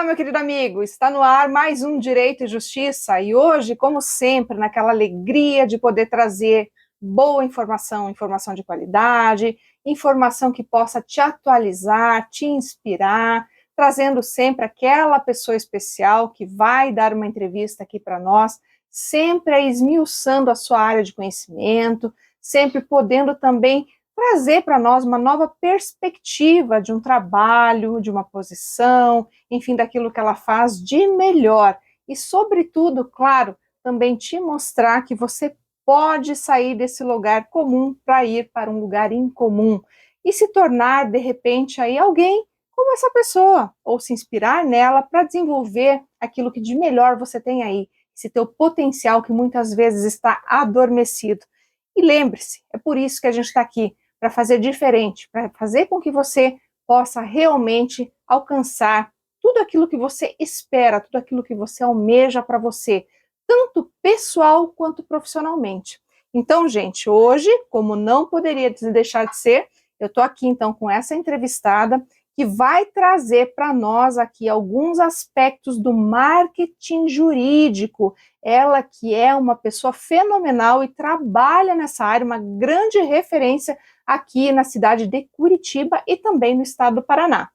Olá, meu querido amigo, está no ar mais um Direito e Justiça e hoje, como sempre, naquela alegria de poder trazer boa informação, informação de qualidade, informação que possa te atualizar, te inspirar, trazendo sempre aquela pessoa especial que vai dar uma entrevista aqui para nós, sempre esmiuçando a sua área de conhecimento, sempre podendo também trazer para nós uma nova perspectiva de um trabalho, de uma posição, enfim, daquilo que ela faz de melhor. E, sobretudo, claro, também te mostrar que você pode sair desse lugar comum para ir para um lugar incomum e se tornar, de repente, aí alguém como essa pessoa, ou se inspirar nela para desenvolver aquilo que de melhor você tem aí, esse teu potencial que muitas vezes está adormecido. E lembre-se, é por isso que a gente está aqui, para fazer diferente, para fazer com que você possa realmente alcançar tudo aquilo que você espera, tudo aquilo que você almeja para você, tanto pessoal quanto profissionalmente. Então, gente, hoje, como não poderia deixar de ser, eu estou aqui então com essa entrevistada que vai trazer para nós aqui alguns aspectos do marketing jurídico. Ela que é uma pessoa fenomenal e trabalha nessa área, uma grande referência aqui na cidade de Curitiba e também no estado do Paraná.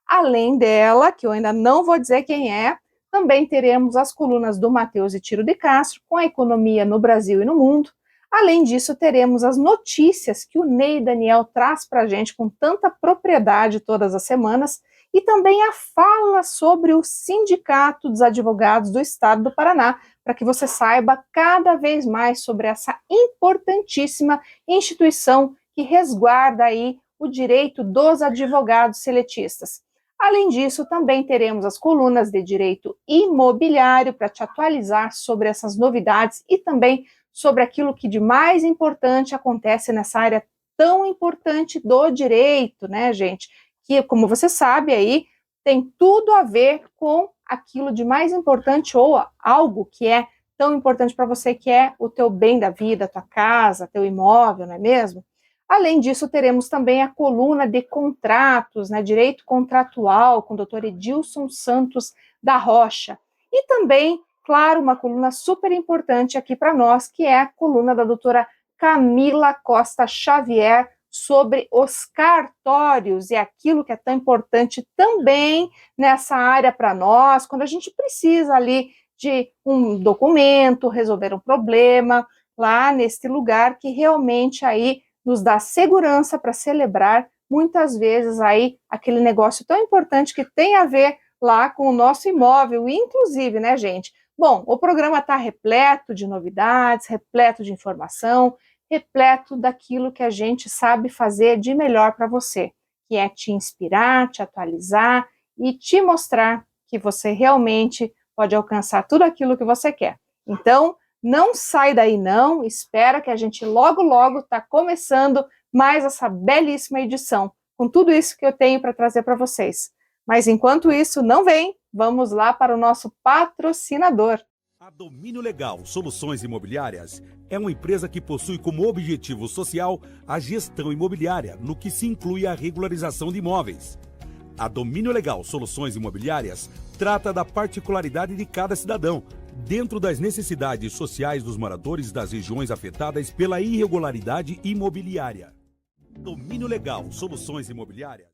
Além dela, que eu ainda não vou dizer quem é, também teremos as colunas do Matheus e Tiro de Castro, com a economia no Brasil e no mundo. Além disso, teremos as notícias que o Ney Daniel traz para a gente com tanta propriedade todas as semanas, e também a fala sobre o Sindicato dos Advogados do Estado do Paraná, para que você saiba cada vez mais sobre essa importantíssima instituição que resguarda aí o direito dos advogados seletistas. Além disso, também teremos as colunas de direito imobiliário para te atualizar sobre essas novidades e também sobre aquilo que de mais importante acontece nessa área tão importante do direito, né, gente? Que, como você sabe aí, tem tudo a ver com aquilo de mais importante ou algo que é tão importante para você, que é o teu bem da vida, tua casa, teu imóvel, não é mesmo? Além disso, teremos também a coluna de contratos, né, direito contratual, com o doutor Edilson Santos da Rocha. E também, claro, uma coluna super importante aqui para nós, que é a coluna da doutora Camila Costa Xavier, sobre os cartórios e aquilo que é tão importante também nessa área para nós, quando a gente precisa ali de um documento, resolver um problema, lá nesse lugar que realmente aí nos dá segurança para celebrar muitas vezes aí aquele negócio tão importante que tem a ver lá com o nosso imóvel, inclusive, né, gente? Bom, o programa está repleto de novidades, repleto de informação, repleto daquilo que a gente sabe fazer de melhor para você, que é te inspirar, te atualizar e te mostrar que você realmente pode alcançar tudo aquilo que você quer. Então, não sai daí não, espera que a gente logo, logo está começando mais essa belíssima edição, com tudo isso que eu tenho para trazer para vocês. Mas enquanto isso, não vem, vamos lá para o nosso patrocinador. A Domínio Legal Soluções Imobiliárias é uma empresa que possui como objetivo social a gestão imobiliária, no que se inclui a regularização de imóveis. A Domínio Legal Soluções Imobiliárias trata da particularidade de cada cidadão, dentro das necessidades sociais dos moradores das regiões afetadas pela irregularidade imobiliária. Domínio Legal Soluções Imobiliárias.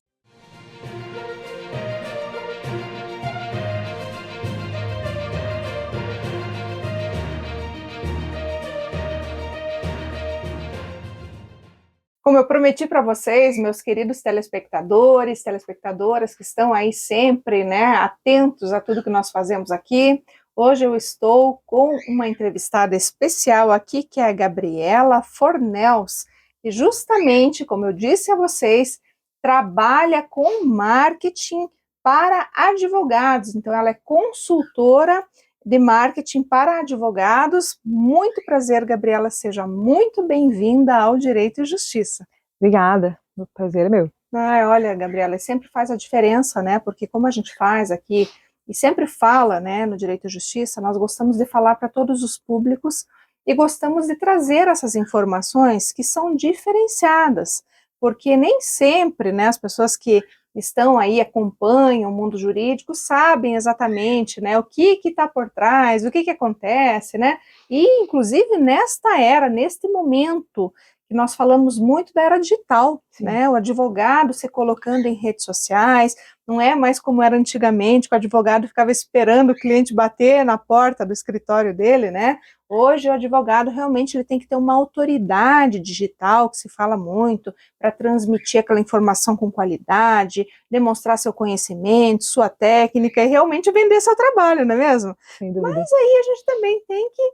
Como eu prometi para vocês, meus queridos telespectadores, telespectadoras que estão aí sempre, né, atentos a tudo que nós fazemos aqui, hoje eu estou com uma entrevistada especial aqui, que é a Gabriela Fornels, e justamente, como eu disse a vocês, trabalha com marketing para advogados, então ela é consultora de marketing para advogados. Muito prazer, Gabriela, seja muito bem-vinda ao Direito e Justiça. Obrigada, o prazer é meu. Olha, Gabriela, sempre faz a diferença, né, porque como a gente faz aqui, e sempre fala, né, no Direito e Justiça, nós gostamos de falar para todos os públicos e gostamos de trazer essas informações que são diferenciadas, porque nem sempre, né, as pessoas que estão aí, acompanham o mundo jurídico, sabem exatamente, né, o que está por trás, o que acontece, né, e inclusive nesta era, neste momento, que nós falamos muito da era digital, né, o advogado se colocando em redes sociais, não é mais como era antigamente, que o advogado ficava esperando o cliente bater na porta do escritório dele, né, hoje o advogado realmente ele tem que ter uma autoridade digital, que se fala muito, para transmitir aquela informação com qualidade, demonstrar seu conhecimento, sua técnica e realmente vender seu trabalho, não é mesmo? Sem dúvida. Mas aí a gente também tem que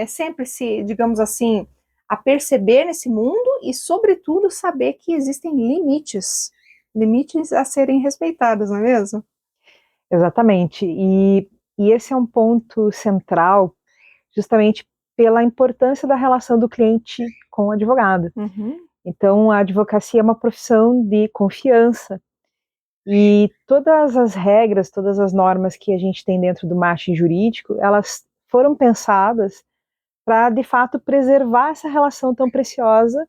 sempre se, digamos assim, a perceber nesse mundo e, sobretudo, saber que existem limites a serem respeitados, não é mesmo? Exatamente. E esse é um ponto central, justamente pela importância da relação do cliente com o advogado. Uhum. Então, a advocacia é uma profissão de confiança. E todas as regras, todas as normas que a gente tem dentro do marketing jurídico, elas foram pensadas para, de fato, preservar essa relação tão preciosa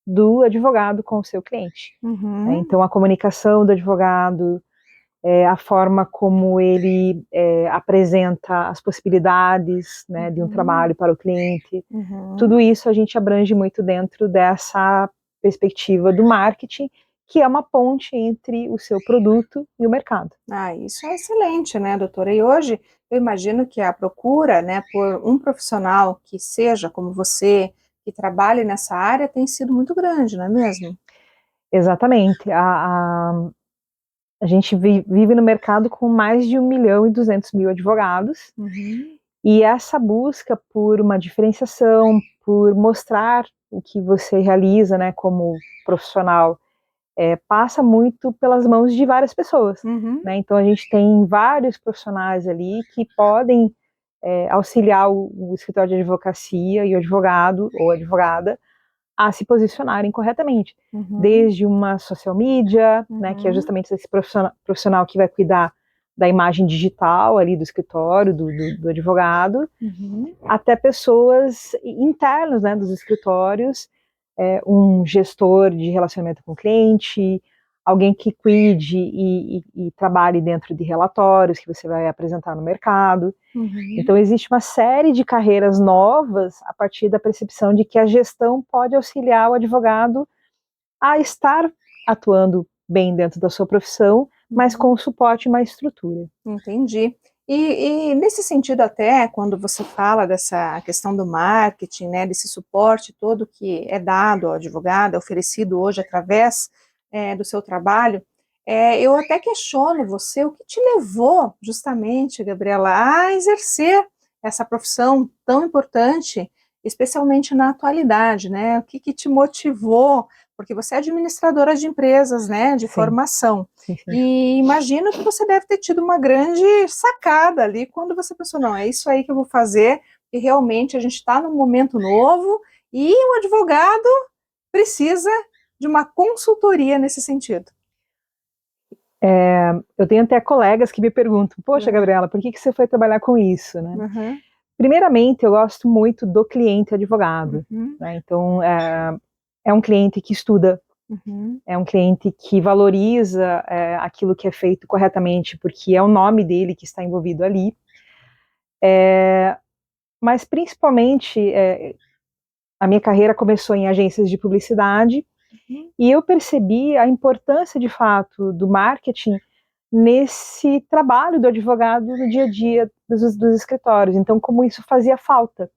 do advogado com o seu cliente. Uhum. Então, a comunicação do advogado, a forma como ele apresenta as possibilidades, né, de um trabalho para o cliente, tudo isso a gente abrange muito dentro dessa perspectiva do marketing, que é uma ponte entre o seu produto e o mercado. Ah, isso é excelente, né, doutora? E hoje eu imagino que a procura, né, por um profissional que seja como você, que trabalhe nessa área, tem sido muito grande, não é mesmo? Exatamente. A gente vive no mercado com mais de 1.200.000 advogados, e essa busca por uma diferenciação, por mostrar o que você realiza, né, como profissional, passa muito pelas mãos de várias pessoas, né? Então a gente tem vários profissionais ali que podem auxiliar o escritório de advocacia e o advogado ou advogada a se posicionarem corretamente, desde uma social media, né, que é justamente esse profissional que vai cuidar da imagem digital ali do escritório, do advogado, até pessoas internas, né, dos escritórios, um gestor de relacionamento com o cliente, alguém que cuide e trabalhe dentro de relatórios que você vai apresentar no mercado. Então, existe uma série de carreiras novas a partir da percepção de que a gestão pode auxiliar o advogado a estar atuando bem dentro da sua profissão, mas com suporte e mais estrutura. Entendi. E nesse sentido até, quando você fala dessa questão do marketing, né, desse suporte todo que é dado ao advogado, é oferecido hoje através do seu trabalho, eu até questiono você, o que te levou justamente, Gabriela, a exercer essa profissão tão importante, especialmente na atualidade, né? O que te motivou? Porque você é administradora de empresas, né, de formação. Sim. E imagino que você deve ter tido uma grande sacada ali quando você pensou, não, é isso aí que eu vou fazer, e realmente a gente está num momento novo e o advogado precisa de uma consultoria nesse sentido. Eu tenho até colegas que me perguntam, poxa, Gabriela, por que você foi trabalhar com isso, né? Primeiramente, eu gosto muito do cliente advogado, né? Então, é um cliente que estuda, é um cliente que valoriza aquilo que é feito corretamente, porque é o nome dele que está envolvido ali. Mas, principalmente, a minha carreira começou em agências de publicidade, e eu percebi a importância, de fato, do marketing nesse trabalho do advogado no dia a dia dos escritórios. Então, como isso fazia falta.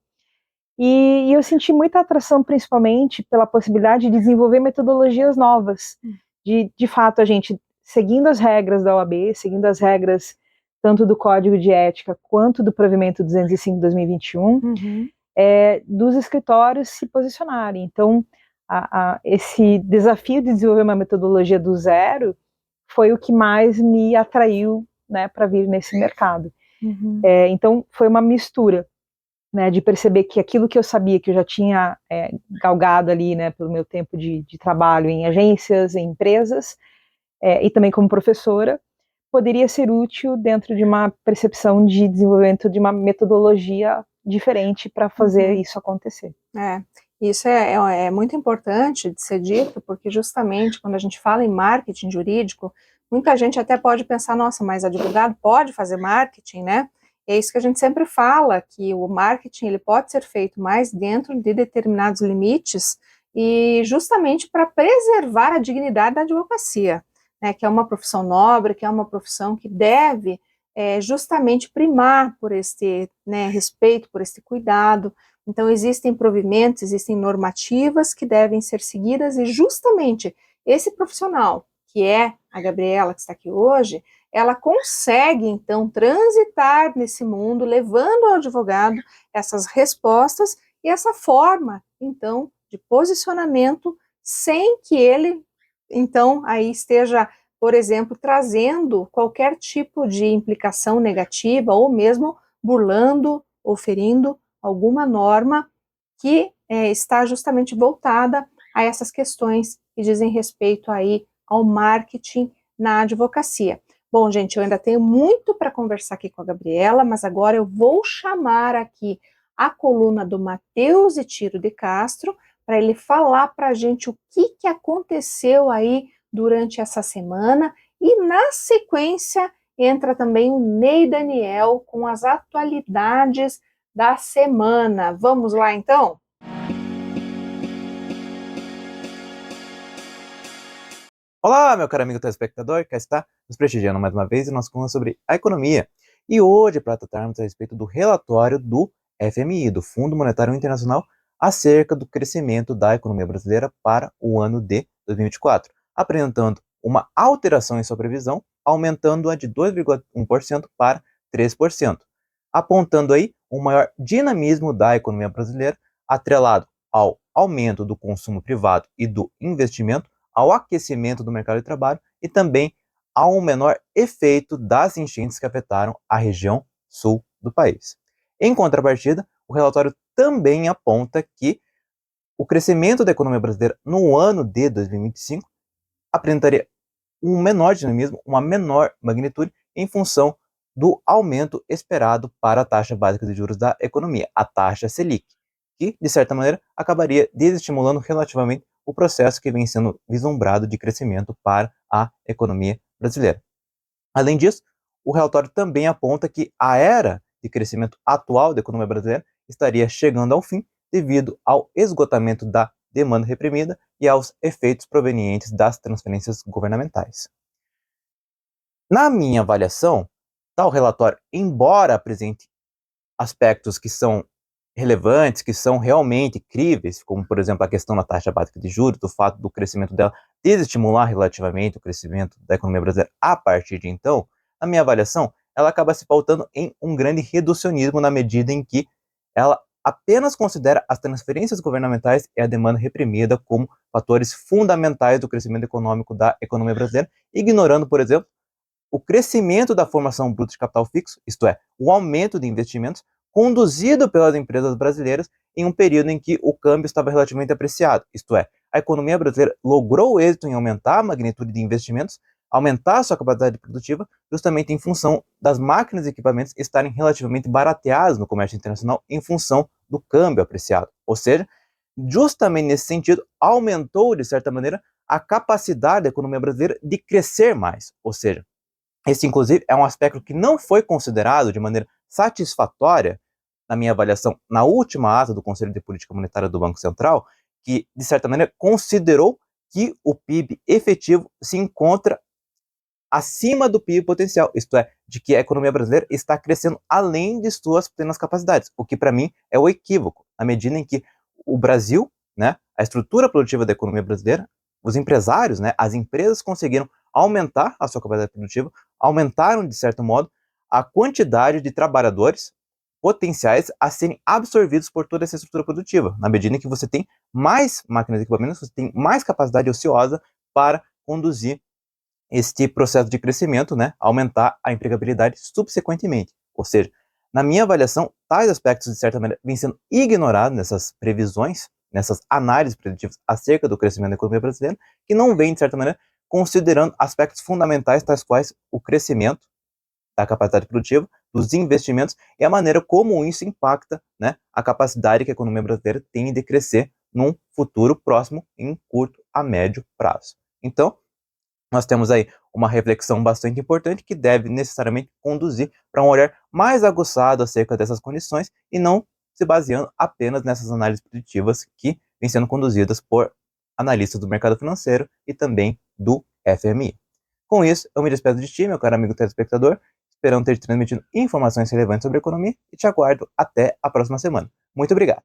E eu senti muita atração, principalmente, pela possibilidade de desenvolver metodologias novas. De fato, a gente, seguindo as regras da OAB, seguindo as regras tanto do Código de Ética quanto do Provimento 205 de 2021, dos escritórios se posicionarem. Então, esse desafio de desenvolver uma metodologia do zero foi o que mais me atraiu, né, para vir nesse mercado. Então, foi uma mistura, né, de perceber que aquilo que eu sabia, que eu já tinha galgado ali, né, pelo meu tempo de trabalho em agências, em empresas, e também como professora, poderia ser útil dentro de uma percepção de desenvolvimento de uma metodologia diferente para fazer isso acontecer. Isso é muito importante de ser dito, porque justamente quando a gente fala em marketing jurídico, muita gente até pode pensar, nossa, mas advogado pode fazer marketing, né? É isso que a gente sempre fala, que o marketing ele pode ser feito mais dentro de determinados limites e justamente para preservar a dignidade da advocacia, né? Que é uma profissão nobre, que é uma profissão que deve justamente primar por este, né, respeito, por este cuidado. Então, existem provimentos, existem normativas que devem ser seguidas e justamente esse profissional, que é a Gabriela, que está aqui hoje, ela consegue, então, transitar nesse mundo, levando ao advogado essas respostas e essa forma, então, de posicionamento, sem que ele, então, aí esteja, por exemplo, trazendo qualquer tipo de implicação negativa ou mesmo burlando ou ferindo alguma norma que está justamente voltada a essas questões que dizem respeito aí ao marketing na advocacia. Bom, gente, eu ainda tenho muito para conversar aqui com a Gabriela, mas agora eu vou chamar aqui a coluna do Matheus e Tiro de Castro para ele falar para a gente o que aconteceu aí durante essa semana e na sequência entra também o Ney Daniel com as atualidades da semana. Vamos lá, então? Olá, meu caro amigo telespectador, cá está nos prestigiando mais uma vez e nós falamos sobre a economia. E hoje, para tratarmos a respeito do relatório do FMI, do Fundo Monetário Internacional, acerca do crescimento da economia brasileira para o ano de 2024, apresentando uma alteração em sua previsão, aumentando-a de 2,1% para 3%, apontando aí um maior dinamismo da economia brasileira, atrelado ao aumento do consumo privado e do investimento, ao aquecimento do mercado de trabalho e também ao menor efeito das enchentes que afetaram a região sul do país. Em contrapartida, o relatório também aponta que o crescimento da economia brasileira no ano de 2025 apresentaria um menor dinamismo, uma menor magnitude em função do aumento esperado para a taxa básica de juros da economia, a taxa Selic, que, de certa maneira, acabaria desestimulando relativamente o processo que vem sendo vislumbrado de crescimento para a economia brasileira. Além disso, o relatório também aponta que a era de crescimento atual da economia brasileira estaria chegando ao fim devido ao esgotamento da demanda reprimida e aos efeitos provenientes das transferências governamentais. Na minha avaliação, tal relatório, embora apresente aspectos que são relevantes, que são realmente críveis, como, por exemplo, a questão da taxa básica de juros, do fato do crescimento dela desestimular relativamente o crescimento da economia brasileira a partir de então, na minha avaliação, ela acaba se pautando em um grande reducionismo na medida em que ela apenas considera as transferências governamentais e a demanda reprimida como fatores fundamentais do crescimento econômico da economia brasileira, ignorando, por exemplo, o crescimento da formação bruta de capital fixo, isto é, o aumento de investimentos, conduzido pelas empresas brasileiras em um período em que o câmbio estava relativamente apreciado, isto é, a economia brasileira logrou êxito em aumentar a magnitude de investimentos, aumentar a sua capacidade produtiva, justamente em função das máquinas e equipamentos estarem relativamente barateados no comércio internacional em função do câmbio apreciado. Ou seja, justamente nesse sentido, aumentou, de certa maneira, a capacidade da economia brasileira de crescer mais. Ou seja, esse, inclusive, é um aspecto que não foi considerado de maneira satisfatória, na minha avaliação, na última ata do Conselho de Política Monetária do Banco Central, que, de certa maneira, considerou que o PIB efetivo se encontra acima do PIB potencial, isto é, de que a economia brasileira está crescendo além de suas plenas capacidades, o que para mim é o equívoco, na medida em que o Brasil, né, a estrutura produtiva da economia brasileira, os empresários, né, as empresas conseguiram aumentar a sua capacidade produtiva, aumentaram, de certo modo, a quantidade de trabalhadores potenciais a serem absorvidos por toda essa estrutura produtiva, na medida em que você tem mais máquinas e equipamentos, você tem mais capacidade ociosa para conduzir este processo de crescimento, né, aumentar a empregabilidade subsequentemente. Ou seja, na minha avaliação, tais aspectos, de certa maneira, vêm sendo ignorados nessas previsões, nessas análises preditivas acerca do crescimento da economia brasileira, que não vêm, de certa maneira, considerando aspectos fundamentais, tais quais o crescimento da capacidade produtiva, dos investimentos e a maneira como isso impacta, né, a capacidade que a economia brasileira tem de crescer num futuro próximo, em curto a médio prazo. Então, nós temos aí uma reflexão bastante importante que deve necessariamente conduzir para um olhar mais aguçado acerca dessas condições e não se baseando apenas nessas análises preditivas que vêm sendo conduzidas por analistas do mercado financeiro e também do FMI. Com isso, eu me despeço de ti, meu caro amigo telespectador, esperando ter te transmitido informações relevantes sobre a economia e te aguardo até a próxima semana. Muito obrigado!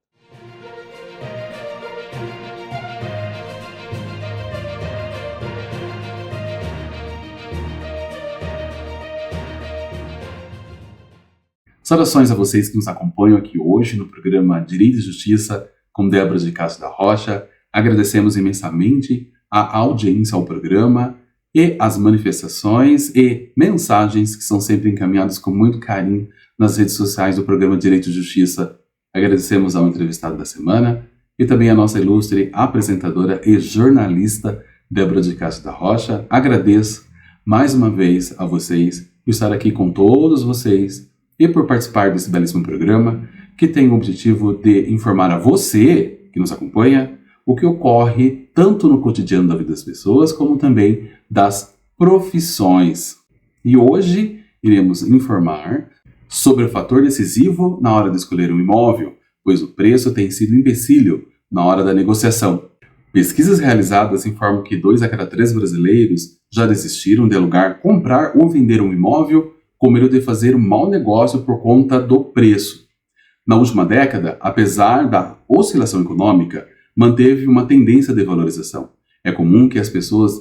Saudações a vocês que nos acompanham aqui hoje no programa Direito e Justiça com Débora de Castro da Rocha. Agradecemos imensamente a audiência ao programa e as manifestações e mensagens que são sempre encaminhadas com muito carinho nas redes sociais do programa Direito e Justiça. Agradecemos ao entrevistado da semana e também a nossa ilustre apresentadora e jornalista Débora de Castro da Rocha. Agradeço mais uma vez a vocês por estar aqui com todos vocês e por participar desse belíssimo programa que tem o objetivo de informar a você que nos acompanha o que ocorre tanto no cotidiano da vida das pessoas como também das profissões. E hoje iremos informar sobre o fator decisivo na hora de escolher um imóvel, pois o preço tem sido empecilho na hora da negociação. Pesquisas realizadas informam que 2 a cada 3 brasileiros já desistiram de alugar, comprar ou vender um imóvel com medo de fazer um mau negócio por conta do preço. Na última década, apesar da oscilação econômica, manteve uma tendência de valorização. É comum que as pessoas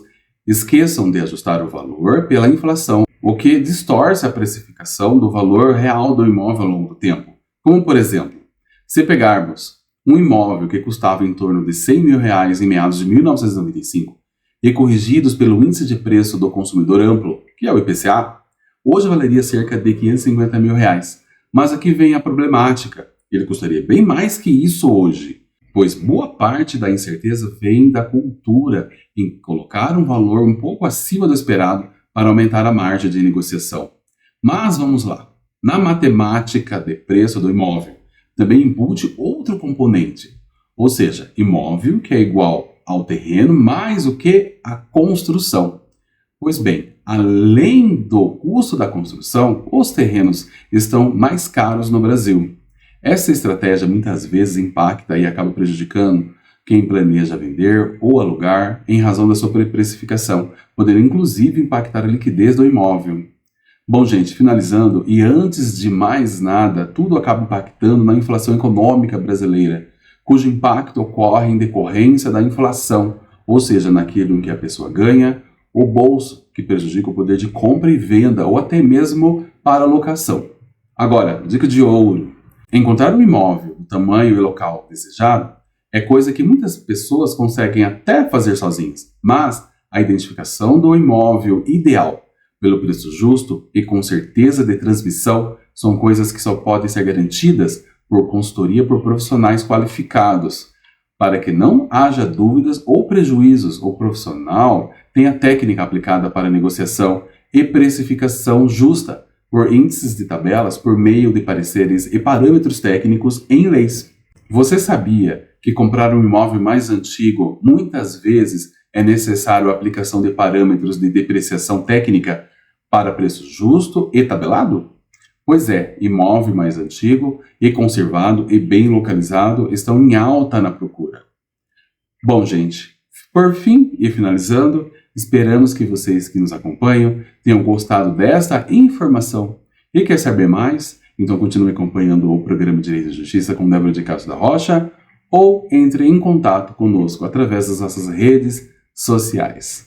esqueçam de ajustar o valor pela inflação, o que distorce a precificação do valor real do imóvel ao longo do tempo. Como, por exemplo, se pegarmos um imóvel que custava em torno de R$100 mil em meados de 1995 e corrigidos pelo Índice de Preço do Consumidor Amplo, que é o IPCA, hoje valeria cerca de R$550 mil. Mas aqui vem a problemática. Ele custaria bem mais que isso hoje, pois boa parte da incerteza vem da cultura em colocar um valor um pouco acima do esperado para aumentar a margem de negociação. Mas vamos lá. Na matemática de preço do imóvel, também embute outro componente, ou seja, imóvel que é igual ao terreno mais o que a construção. Pois bem, além do custo da construção, os terrenos estão mais caros no Brasil. Essa estratégia muitas vezes impacta e acaba prejudicando quem planeja vender ou alugar em razão da sobreprecificação, podendo inclusive impactar a liquidez do imóvel. Bom, gente, finalizando, e antes de mais nada, tudo acaba impactando na inflação econômica brasileira, cujo impacto ocorre em decorrência da inflação, ou seja, naquilo em que a pessoa ganha, o bolso, que prejudica o poder de compra e venda, ou até mesmo para a locação. Agora, dica de ouro: encontrar um imóvel do tamanho e local desejado é coisa que muitas pessoas conseguem até fazer sozinhas, mas a identificação do imóvel ideal, pelo preço justo e com certeza de transmissão, são coisas que só podem ser garantidas por consultoria por profissionais qualificados. Para que não haja dúvidas ou prejuízos, o profissional tem a técnica aplicada para negociação e precificação justa, por índices de tabelas, por meio de pareceres e parâmetros técnicos em leis. Você sabia que comprar um imóvel mais antigo muitas vezes é necessário a aplicação de parâmetros de depreciação técnica para preço justo e tabelado? Pois é, imóvel mais antigo e conservado e bem localizado estão em alta na procura. Bom, gente, por fim e finalizando, esperamos que vocês que nos acompanham tenham gostado desta informação. E quer saber mais? Então continue acompanhando o programa Direito e Justiça com Débora de Castro da Rocha ou entre em contato conosco através das nossas redes sociais.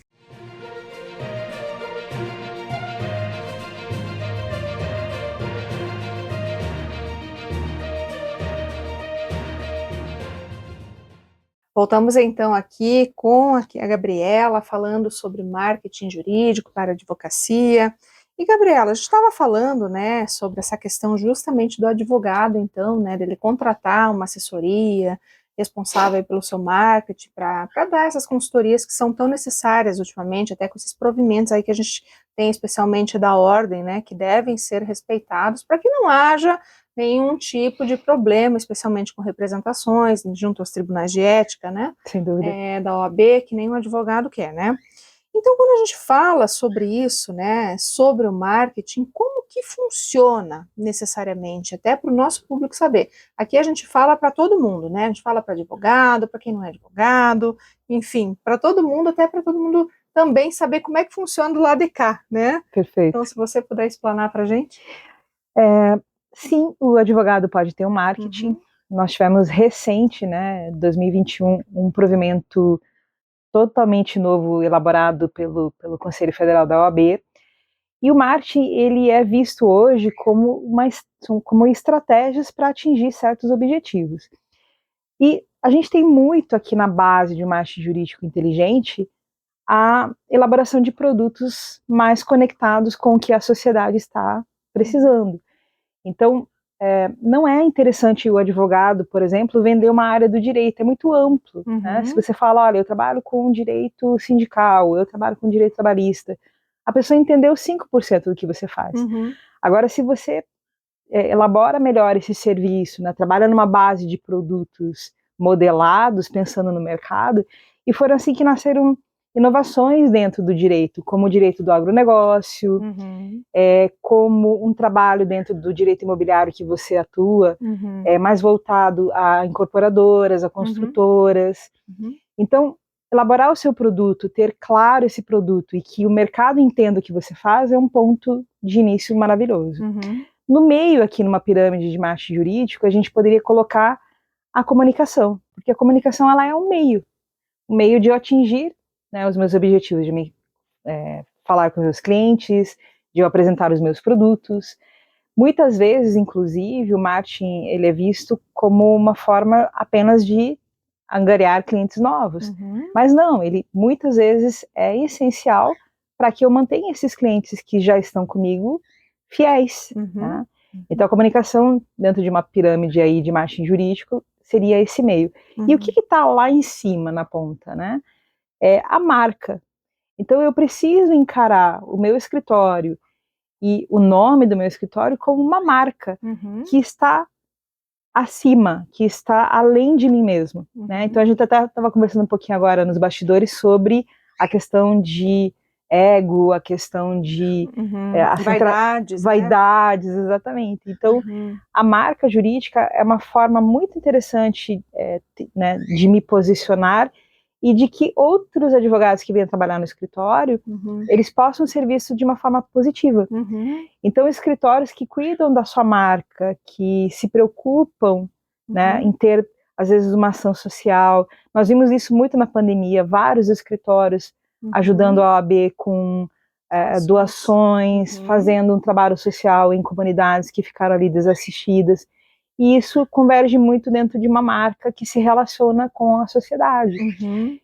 Voltamos então aqui com a Gabriela falando sobre marketing jurídico para a advocacia. E Gabriela, a gente estava falando, né, sobre essa questão justamente do advogado, então, né, dele contratar uma assessoria, responsável pelo seu marketing, para dar essas consultorias que são tão necessárias ultimamente, até com esses provimentos aí que a gente tem, especialmente da ordem, né, que devem ser respeitados, para que não haja nenhum tipo de problema, especialmente com representações junto aos tribunais de ética, né, Sem dúvida. da OAB, que nenhum advogado quer, né. Então, quando a gente fala sobre isso, né, sobre o marketing, como que funciona necessariamente, até para o nosso público saber. Aqui a gente fala para todo mundo, né, a gente fala para advogado, para quem não é advogado, enfim, para todo mundo, até para todo mundo também saber como é que funciona do lado de cá, né? Perfeito. Então, se você puder explanar para a gente. Sim, o advogado pode ter um marketing. Nós tivemos recente, né, 2021, um provimento totalmente novo, elaborado pelo Conselho Federal da OAB, e o marketing, ele é visto hoje como estratégias para atingir certos objetivos. E a gente tem muito aqui na base de marketing jurídico inteligente a elaboração de produtos mais conectados com o que a sociedade está precisando. Então, não é interessante o advogado, por exemplo, vender uma área do direito, é muito amplo, né? Se você fala, olha, eu trabalho com direito sindical, eu trabalho com direito trabalhista, a pessoa entendeu 5% do que você faz. Agora, se você elabora melhor esse serviço, né, trabalha numa base de produtos modelados, pensando no mercado, e foram assim que nasceram inovações dentro do direito, como o direito do agronegócio, como um trabalho dentro do direito imobiliário que você atua, mais voltado a incorporadoras, a construtoras. Então, elaborar o seu produto, ter claro esse produto e que o mercado entenda o que você faz é um ponto de início maravilhoso. No meio, aqui numa pirâmide de marketing jurídico, a gente poderia colocar a comunicação, porque a comunicação ela é um meio de eu atingir, né, os meus objetivos, de me falar com os meus clientes, de eu apresentar os meus produtos. Muitas vezes, inclusive, o marketing ele é visto como uma forma apenas de angariar clientes novos. Mas não, ele muitas vezes é essencial para que eu mantenha esses clientes que já estão comigo fiéis. Tá? Então, a comunicação dentro de uma pirâmide aí de marketing jurídico seria esse meio. E o que está lá em cima, na ponta, né? É a marca. Então, eu preciso encarar o meu escritório e o nome do meu escritório como uma marca que está acima, que está além de mim mesmo. Né? Então, a gente até estava conversando um pouquinho agora nos bastidores sobre a questão de ego, a questão de vaidades, né? Exatamente. Então, a marca jurídica é uma forma muito interessante né, de me posicionar e de que outros advogados que venham trabalhar no escritório, eles possam ser vistos de uma forma positiva. Então, escritórios que cuidam da sua marca, que se preocupam, né, em ter, às vezes, uma ação social. Nós vimos isso muito na pandemia, vários escritórios ajudando a OAB com doações, fazendo um trabalho social em comunidades que ficaram ali desassistidas. E isso converge muito dentro de uma marca que se relaciona com a sociedade.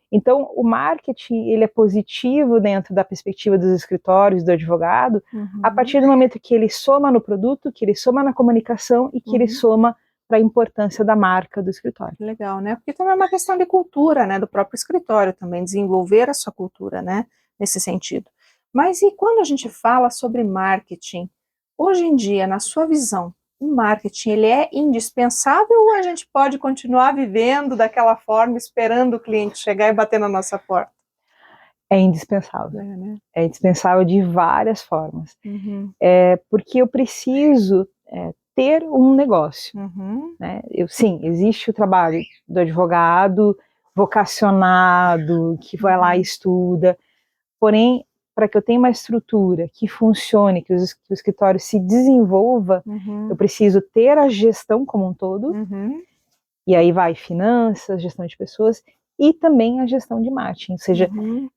Então, o marketing ele é positivo dentro da perspectiva dos escritórios, do advogado, a partir do momento que ele soma no produto, que ele soma na comunicação e que ele soma para a importância da marca do escritório. Legal, né? Porque também é uma questão de cultura, né? Do próprio escritório também, desenvolver a sua cultura, né? Nesse sentido. Mas e quando a gente fala sobre marketing, hoje em dia, na sua visão, o marketing, ele é indispensável ou a gente pode continuar vivendo daquela forma, esperando o cliente chegar e bater na nossa porta? É indispensável. Né? É indispensável de várias formas. Porque eu preciso ter um negócio. Né? Sim, existe o trabalho do advogado vocacionado, que vai lá e estuda, porém, para que eu tenha uma estrutura que funcione, que o escritório se desenvolva, eu preciso ter a gestão como um todo, e aí vai finanças, gestão de pessoas, e também a gestão de marketing, ou seja,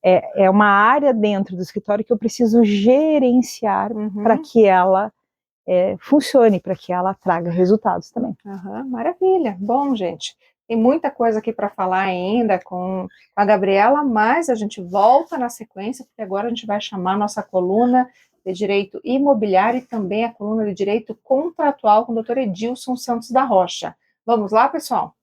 é uma área dentro do escritório que eu preciso gerenciar para que ela funcione, para que ela traga resultados também. Maravilha, bom, gente. Tem muita coisa aqui para falar ainda com a Gabriela, mas a gente volta na sequência, porque agora a gente vai chamar a nossa coluna de Direito Imobiliário e também a coluna de Direito Contratual com o Dr. Edilson Santos da Rocha. Vamos lá, pessoal?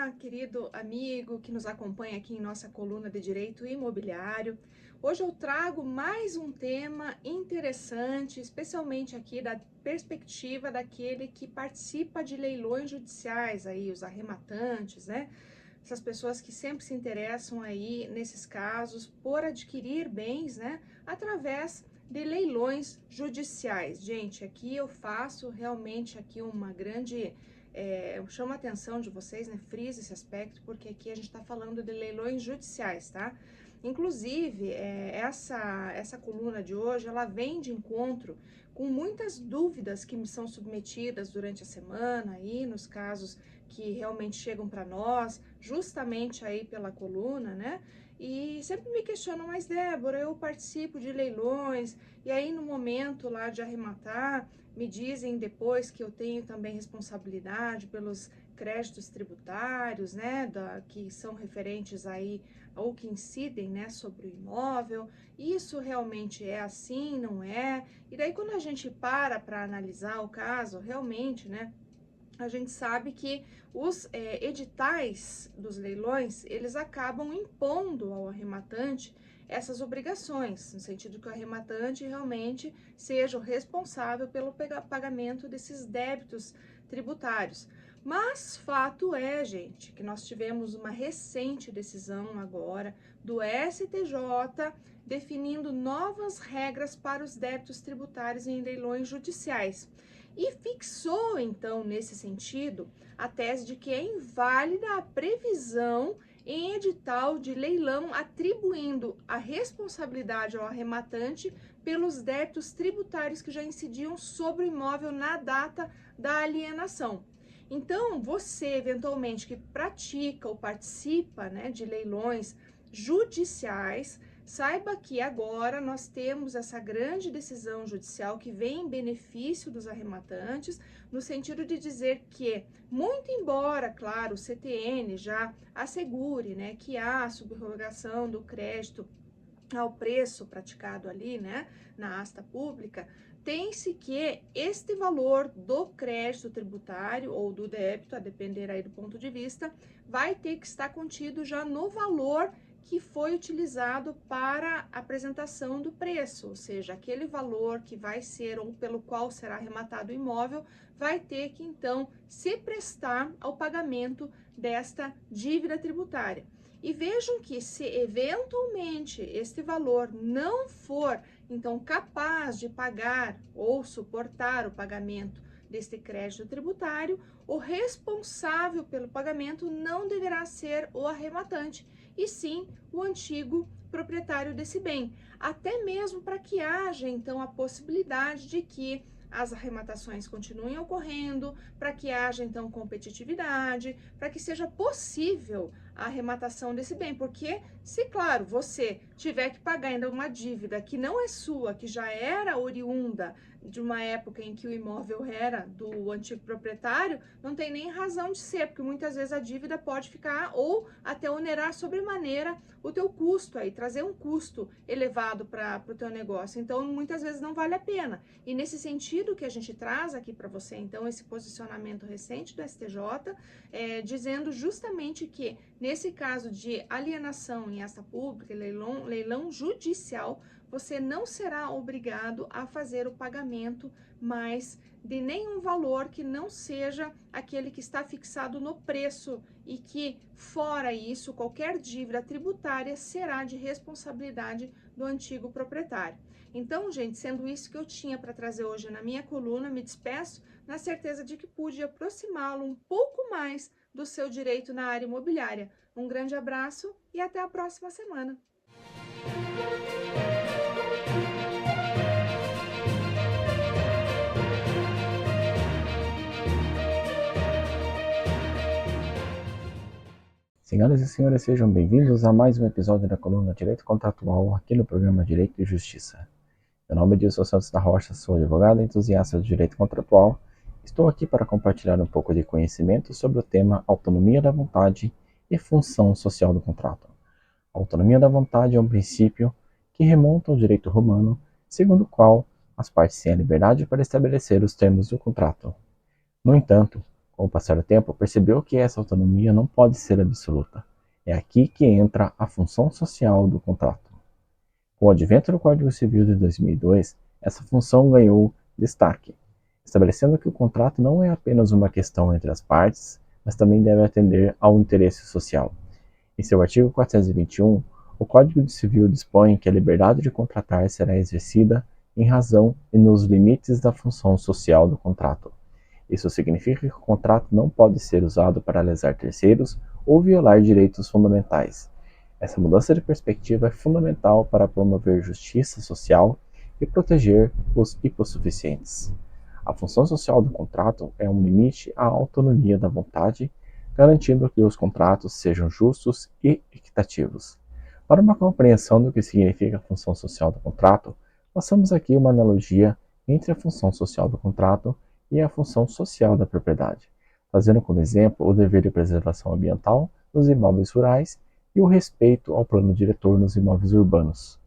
Olá, querido amigo que nos acompanha aqui em nossa coluna de Direito Imobiliário. Hoje eu trago mais um tema interessante, especialmente aqui da perspectiva daquele que participa de leilões judiciais, aí, os arrematantes, né? Essas pessoas que sempre se interessam aí, nesses casos, por adquirir bens, né? Através de leilões judiciais. Gente, aqui eu faço realmente aqui uma grande... eu chamo a atenção de vocês, né? Frisa esse aspecto, porque aqui a gente está falando de leilões judiciais, tá? Inclusive, essa coluna de hoje, ela vem de encontro com muitas dúvidas que me são submetidas durante a semana, aí, nos casos que realmente chegam para nós, justamente aí pela coluna, né? E sempre me questionam, mas Débora, eu participo de leilões, e aí no momento lá de arrematar, me dizem depois que eu tenho também responsabilidade pelos créditos tributários, né, que são referentes aí ou que incidem, né, sobre o imóvel. Isso realmente é assim, não é? E daí quando a gente para analisar o caso, realmente, né, a gente sabe que os editais dos leilões, eles acabam impondo ao arrematante essas obrigações, no sentido que o arrematante realmente seja o responsável pelo pagamento desses débitos tributários. Mas fato é, gente, que nós tivemos uma recente decisão agora do STJ definindo novas regras para os débitos tributários em leilões judiciais. E fixou, então, nesse sentido, a tese de que é inválida a previsão em edital de leilão atribuindo a responsabilidade ao arrematante pelos débitos tributários que já incidiam sobre o imóvel na data da alienação. Então, você, eventualmente, que pratica ou participa, né, de leilões judiciais, saiba que agora nós temos essa grande decisão judicial que vem em benefício dos arrematantes, no sentido de dizer que, muito embora, claro, o CTN já assegure, né, que há subrogação do crédito ao preço praticado ali, né, na asta pública, tem-se que este valor do crédito tributário ou do débito, a depender aí do ponto de vista, vai ter que estar contido já no valor que foi utilizado para a apresentação do preço, ou seja, aquele valor que vai ser ou pelo qual será arrematado o imóvel, vai ter que então se prestar ao pagamento desta dívida tributária. E vejam que se eventualmente este valor não for então capaz de pagar ou suportar o pagamento deste crédito tributário, o responsável pelo pagamento não deverá ser o arrematante, e sim o antigo proprietário desse bem, até mesmo para que haja então a possibilidade de que as arrematações continuem ocorrendo, para que haja então competitividade, para que seja possível a arrematação desse bem, porque se, claro, você tiver que pagar ainda uma dívida que não é sua, que já era oriunda de uma época em que o imóvel era do antigo proprietário, não tem nem razão de ser, porque muitas vezes a dívida pode ficar ou até onerar sobremaneira o teu custo aí, trazer um custo elevado para o teu negócio. Então, muitas vezes não vale a pena. E nesse sentido que a gente traz aqui para você, então, esse posicionamento recente do STJ, dizendo justamente que, nesse caso de alienação em asta pública, leilão judicial, você não será obrigado a fazer o pagamento mais de nenhum valor que não seja aquele que está fixado no preço e que, fora isso, qualquer dívida tributária será de responsabilidade do antigo proprietário. Então, gente, sendo isso que eu tinha para trazer hoje na minha coluna, me despeço na certeza de que pude aproximá-lo um pouco mais do seu direito na área imobiliária. Um grande abraço e até a próxima semana. Senhoras e senhores, sejam bem-vindos a mais um episódio da coluna Direito Contratual aqui no programa Direito e Justiça. Meu nome é Edilson Santos da Rocha, sou advogado entusiasta do direito contratual. Estou aqui para compartilhar um pouco de conhecimento sobre o tema autonomia da vontade e função social do contrato. A autonomia da vontade é um princípio que remonta ao direito romano, segundo o qual as partes têm a liberdade para estabelecer os termos do contrato. No entanto, Com o passar do tempo, percebeu que essa autonomia não pode ser absoluta. É aqui que entra a função social do contrato. Com o advento do Código Civil de 2002, essa função ganhou destaque, estabelecendo que o contrato não é apenas uma questão entre as partes, mas também deve atender ao interesse social. Em seu artigo 421, o Código Civil dispõe que a liberdade de contratar será exercida em razão e nos limites da função social do contrato. Isso significa que o contrato não pode ser usado para lesar terceiros ou violar direitos fundamentais. Essa mudança de perspectiva é fundamental para promover justiça social e proteger os hipossuficientes. A função social do contrato é um limite à autonomia da vontade, garantindo que os contratos sejam justos e equitativos. Para uma compreensão do que significa a função social do contrato, façamos aqui uma analogia entre a função social do contrato e a função social da propriedade, fazendo como exemplo o dever de preservação ambiental nos imóveis rurais e o respeito ao plano diretor nos imóveis urbanos.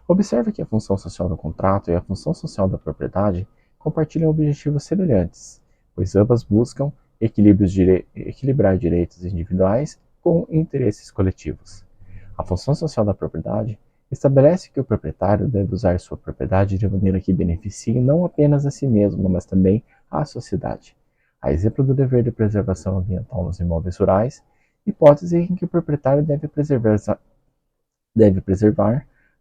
Observe que a função social do contrato e a função social da propriedade compartilham objetivos semelhantes, pois ambas buscam equilibrar direitos individuais com interesses coletivos. A função social da propriedade estabelece que o proprietário deve usar sua propriedade de maneira que beneficie não apenas a si mesmo, mas também à sociedade. A exemplo do dever de preservação ambiental nos imóveis rurais, hipótese em que o proprietário deve preservar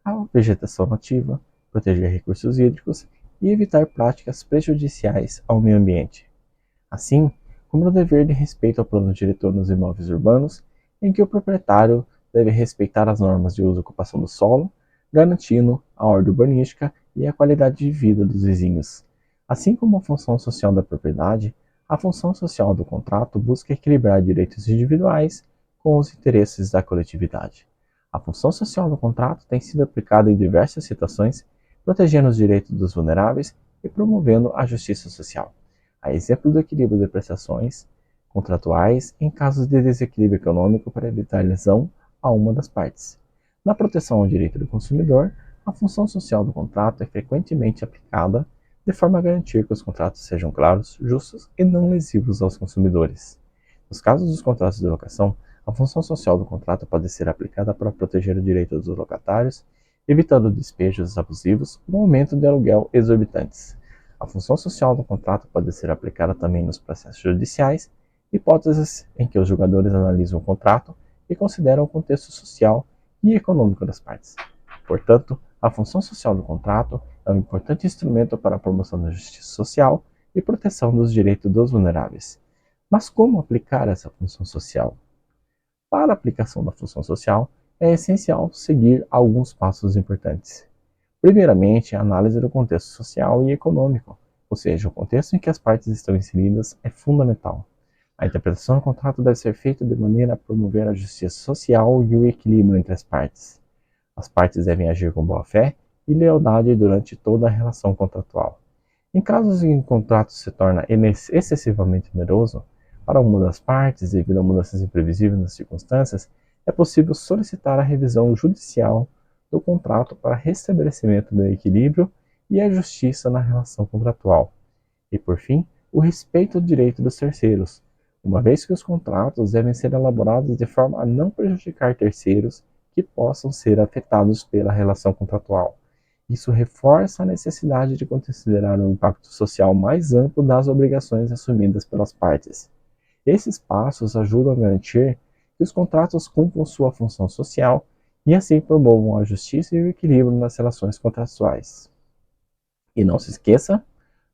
a vegetação nativa, proteger recursos hídricos e evitar práticas prejudiciais ao meio ambiente. Assim como no dever de respeito ao plano diretor nos imóveis urbanos, em que o proprietário deve respeitar as normas de uso e ocupação do solo, garantindo a ordem urbanística e a qualidade de vida dos vizinhos. Assim como a função social da propriedade, a função social do contrato busca equilibrar direitos individuais com os interesses da coletividade. A função social do contrato tem sido aplicada em diversas situações, protegendo os direitos dos vulneráveis e promovendo a justiça social. A exemplo do equilíbrio de prestações contratuais em casos de desequilíbrio econômico para evitar lesão a uma das partes. Na proteção ao direito do consumidor, a função social do contrato é frequentemente aplicada de forma a garantir que os contratos sejam claros, justos e não lesivos aos consumidores. Nos casos dos contratos de locação, a função social do contrato pode ser aplicada para proteger o direito dos locatários, evitando despejos abusivos ou aumento de aluguel exorbitantes. A função social do contrato pode ser aplicada também nos processos judiciais, hipóteses em que os julgadores analisam o contrato e consideram o contexto social e econômico das partes. Portanto, a função social do contrato é um importante instrumento para a promoção da justiça social e proteção dos direitos dos vulneráveis. Mas como aplicar essa função social? Para a aplicação da função social, é essencial seguir alguns passos importantes. Primeiramente, a análise do contexto social e econômico, ou seja, o contexto em que as partes estão inseridas é fundamental. A interpretação do contrato deve ser feita de maneira a promover a justiça social e o equilíbrio entre as partes. As partes devem agir com boa-fé e lealdade durante toda a relação contratual. Em casos em que o contrato se torna excessivamente oneroso para uma das partes devido a mudanças imprevisíveis nas circunstâncias, é possível solicitar a revisão judicial do contrato para restabelecimento do equilíbrio e a justiça na relação contratual. E, por fim, o respeito ao direito dos terceiros, uma vez que os contratos devem ser elaborados de forma a não prejudicar terceiros que possam ser afetados pela relação contratual. Isso reforça a necessidade de considerar o impacto social mais amplo das obrigações assumidas pelas partes. Esses passos ajudam a garantir que os contratos cumpram sua função social e assim promovam a justiça e o equilíbrio nas relações contratuais. E não se esqueça,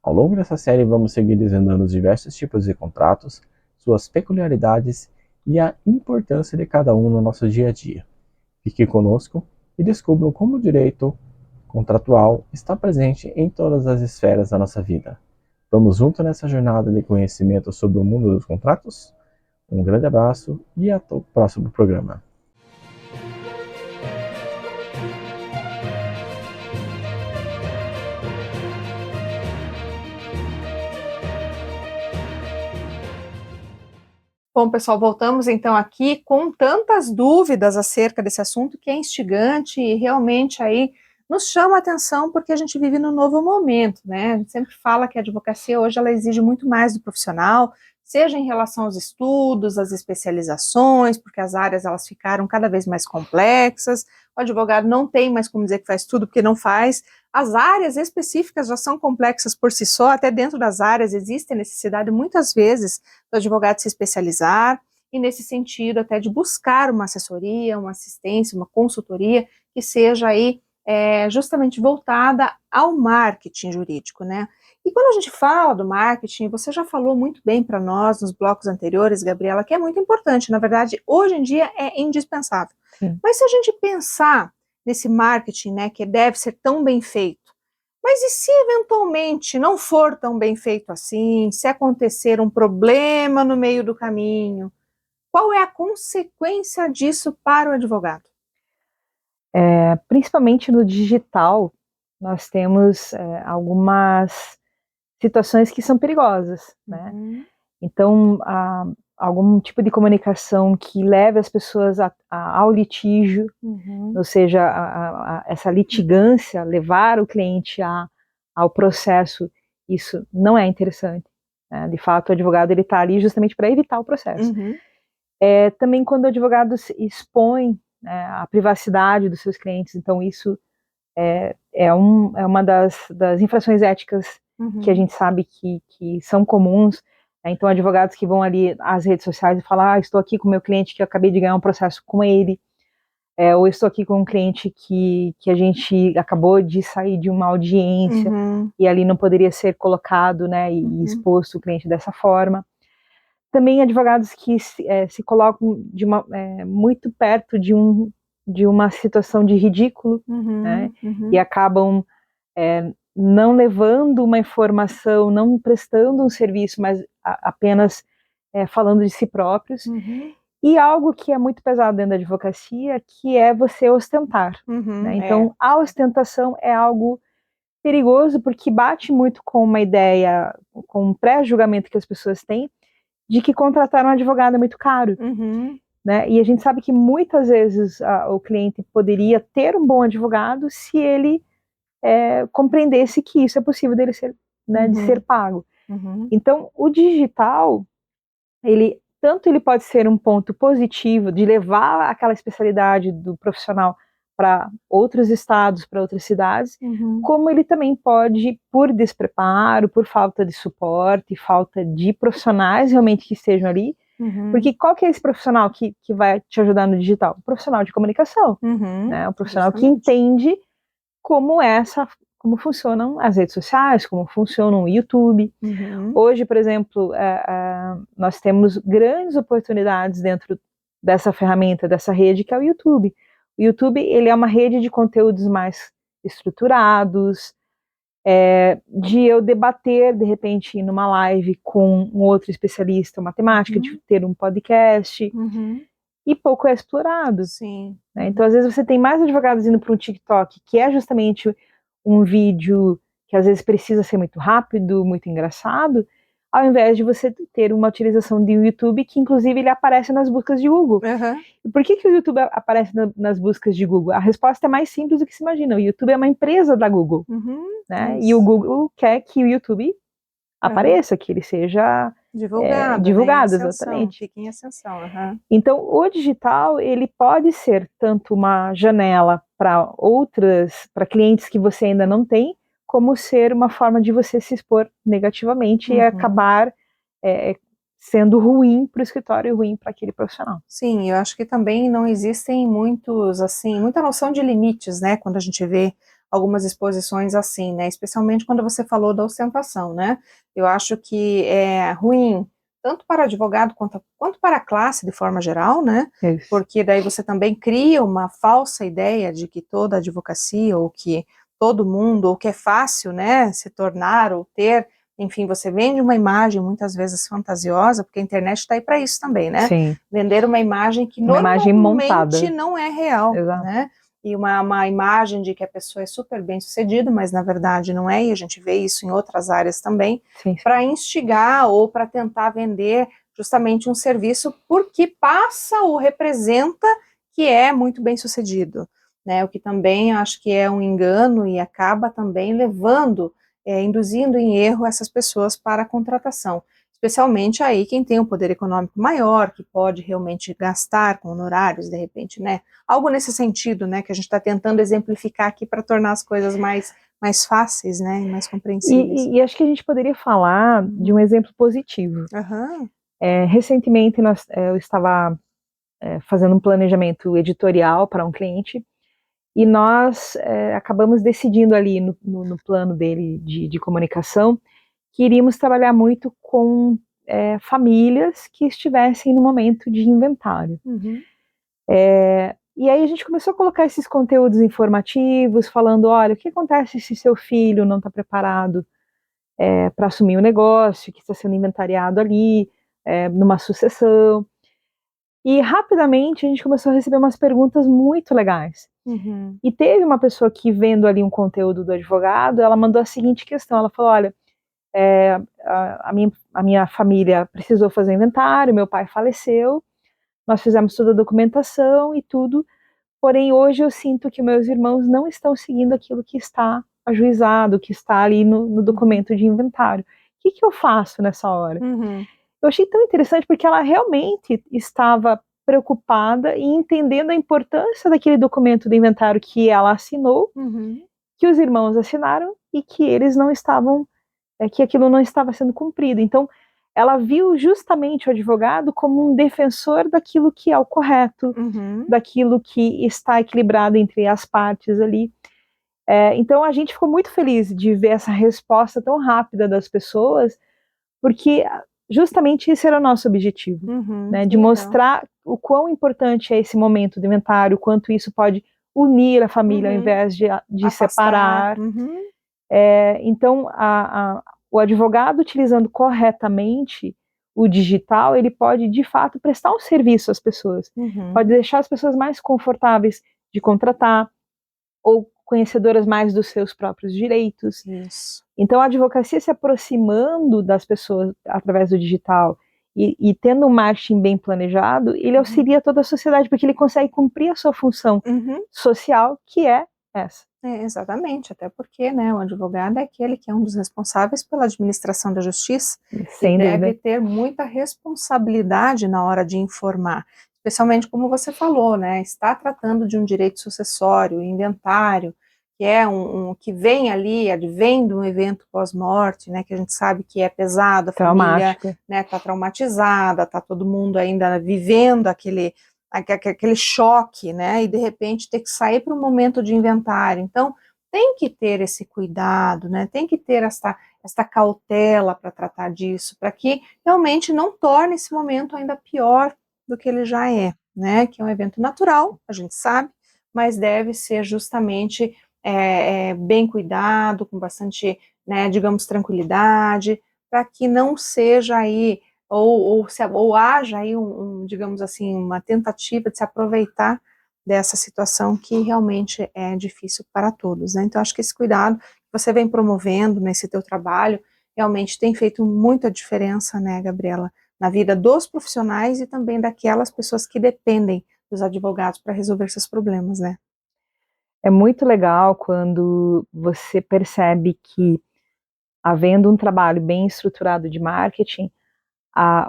ao longo dessa série vamos seguir desvendando os diversos tipos de contratos, suas peculiaridades e a importância de cada um no nosso dia a dia. Fique conosco e descubram como o direito contratual está presente em todas as esferas da nossa vida. Vamos junto nessa jornada de conhecimento sobre o mundo dos contratos? Um grande abraço e até o próximo programa. Bom, pessoal, voltamos então aqui com tantas dúvidas acerca desse assunto que é instigante e realmente aí nos chama a atenção porque a gente vive num novo momento, né? A gente sempre fala que a advocacia hoje ela exige muito mais do profissional, seja em relação aos estudos, às especializações, porque as áreas elas ficaram cada vez mais complexas, o advogado não tem mais como dizer que faz tudo, porque não faz, as áreas específicas já são complexas por si só, até dentro das áreas existe a necessidade muitas vezes do advogado se especializar, e nesse sentido até de buscar uma assessoria, uma assistência, uma consultoria, que seja aí justamente voltada ao marketing jurídico, né? E quando a gente fala do marketing, você já falou muito bem para nós nos blocos anteriores, Gabriela, que é muito importante, na verdade, hoje em dia é indispensável. Sim. Mas se a gente pensar nesse marketing, né, que deve ser tão bem feito, mas e se eventualmente não for tão bem feito assim, se acontecer um problema no meio do caminho, qual é a consequência disso para o advogado? Principalmente no digital, nós temos algumas situações que são perigosas, né? Então, algum tipo de comunicação que leve as pessoas ao litígio, ou seja, essa litigância, levar o cliente ao processo, isso não é interessante, né? De fato, o advogado ele está ali justamente para evitar o processo. Também quando o advogado expõe, né, a privacidade dos seus clientes, então isso é uma das infrações éticas que a gente sabe que são comuns, né? Então advogados que vão ali às redes sociais e falam, estou aqui com o meu cliente que eu acabei de ganhar um processo com ele, ou estou aqui com um cliente que a gente acabou de sair de uma audiência e ali não poderia ser colocado, né, e exposto o cliente dessa forma. Também advogados que se colocam muito perto de uma situação de ridículo, né, e acabam não levando uma informação, não prestando um serviço, mas apenas falando de si próprios. E algo que é muito pesado dentro da advocacia, que é você ostentar. Né? Então, a ostentação é algo perigoso, porque bate muito com uma ideia, com um pré-julgamento que as pessoas têm, de que contratar um advogado é muito caro. Né? E a gente sabe que muitas vezes o cliente poderia ter um bom advogado se ele compreendesse que isso é possível dele ser, né, de ser pago. Então, o digital, ele pode ser um ponto positivo de levar aquela especialidade do profissional para outros estados, para outras cidades, como ele também pode, por despreparo, por falta de suporte, falta de profissionais realmente que estejam ali, porque qual que é esse profissional que vai te ajudar no digital? O profissional de comunicação, né? O profissional que entende como funcionam as redes sociais, como funciona o YouTube. Hoje, por exemplo, nós temos grandes oportunidades dentro dessa ferramenta, dessa rede, que é o YouTube. O YouTube, ele é uma rede de conteúdos mais estruturados, de eu debater, de repente, numa live com um outro especialista em matemática, de ter um podcast, e pouco é explorado. Sim. Né? Então, às vezes, você tem mais advogados indo para um TikTok, que é justamente um vídeo que às vezes precisa ser muito rápido, muito engraçado, ao invés de você ter uma utilização de um YouTube que, inclusive, ele aparece nas buscas de Google. E por que o YouTube aparece nas buscas de Google? A resposta é mais simples do que se imagina. O YouTube é uma empresa da Google. Né? E o Google quer que o YouTube apareça, que ele seja divulgado, né? exatamente. Fique em ascensão. Então, o digital, ele pode ser tanto uma janela para clientes que você ainda não tem, como ser uma forma de você se expor negativamente e acabar sendo ruim para o escritório e ruim para aquele profissional. Sim, eu acho que também não existem muita noção de limites, né, quando a gente vê algumas exposições assim, né, especialmente quando você falou da ostentação, né, eu acho que é ruim tanto para advogado quanto para a classe de forma geral, né, porque daí você também cria uma falsa ideia de que toda advocacia, ou que todo mundo, ou que é fácil, né, se tornar ou ter, enfim, você vende uma imagem muitas vezes fantasiosa, porque a internet está aí para isso também, né? Sim. Vender uma imagem que imagem montada. não é real, Exato. né? E uma imagem de que a pessoa é super bem sucedida, mas na verdade não é, e a gente vê isso em outras áreas também, para instigar ou para tentar vender justamente um serviço porque passa ou representa que é muito bem sucedido, né? O que também acho que é um engano e acaba também induzindo em erro essas pessoas para a contratação. especialmente aí quem tem um poder econômico maior, que pode realmente gastar com honorários, de repente, né? Algo nesse sentido, né, que a gente está tentando exemplificar aqui para tornar as coisas mais fáceis, né, e mais compreensíveis. E acho que a gente poderia falar de um exemplo positivo. Aham. Recentemente eu estava fazendo um planejamento editorial para um cliente e nós acabamos decidindo ali no plano dele de comunicação que iríamos trabalhar muito com famílias que estivessem no momento de inventário. Uhum. E aí a gente começou a colocar esses conteúdos informativos, falando, olha, o que acontece se seu filho não está preparado para assumir o negócio, que está sendo inventariado ali, numa sucessão. E rapidamente a gente começou a receber umas perguntas muito legais. Uhum. E teve uma pessoa que, vendo ali um conteúdo do advogado, ela mandou a seguinte questão, ela falou, olha, a minha família precisou fazer inventário, meu pai faleceu, nós fizemos toda a documentação e tudo, porém hoje eu sinto que meus irmãos não estão seguindo aquilo que está ajuizado, que está ali no documento de inventário. O que eu faço nessa hora? Uhum. Eu achei tão interessante porque ela realmente estava preocupada e entendendo a importância daquele documento do inventário que ela assinou, Uhum. que os irmãos assinaram e que eles não estavam, que aquilo não estava sendo cumprido. Então, ela viu justamente o advogado como um defensor daquilo que é o correto, Uhum. daquilo que está equilibrado entre as partes ali. Então, a gente ficou muito feliz de ver essa resposta tão rápida das pessoas, porque justamente esse era o nosso objetivo, Uhum. né, de Legal. mostrar o quão importante é esse momento do inventário, o quanto isso pode unir a família ao invés de Afastar. separar. Uhum. Então, o advogado utilizando corretamente o digital, ele pode, de fato, prestar um serviço às pessoas, Uhum. pode deixar as pessoas mais confortáveis de contratar, ou conhecedoras mais dos seus próprios direitos. Isso. Então, a advocacia se aproximando das pessoas através do digital e tendo um marketing bem planejado, ele auxilia toda a sociedade, porque ele consegue cumprir a sua função Uhum. social, que é essa. Exatamente, até porque, né, o advogado é aquele que é um dos responsáveis pela administração da justiça Sem e deve dúvida. ter muita responsabilidade na hora de informar, especialmente como você falou, né, está tratando de um direito sucessório, inventário, que é que vem ali, advém de um evento pós-morte, né, que a gente sabe que é pesado, a família, Traumática. né, tá traumatizada, tá todo mundo ainda vivendo aquele choque, né, e de repente ter que sair para um momento de inventário. Então, tem que ter esse cuidado, né, tem que ter esta cautela para tratar disso, para que realmente não torne esse momento ainda pior do que ele já é, né, que é um evento natural, a gente sabe, mas deve ser justamente bem cuidado, com bastante, né, digamos, tranquilidade, para que não seja aí ou haja aí digamos assim, uma tentativa de se aproveitar dessa situação que realmente é difícil para todos, né? Então, acho que esse cuidado que você vem promovendo nesse teu trabalho realmente tem feito muita diferença, né, Gabriela, na vida dos profissionais e também daquelas pessoas que dependem dos advogados para resolver seus problemas, né? É muito legal quando você percebe que, havendo um trabalho bem estruturado de marketing,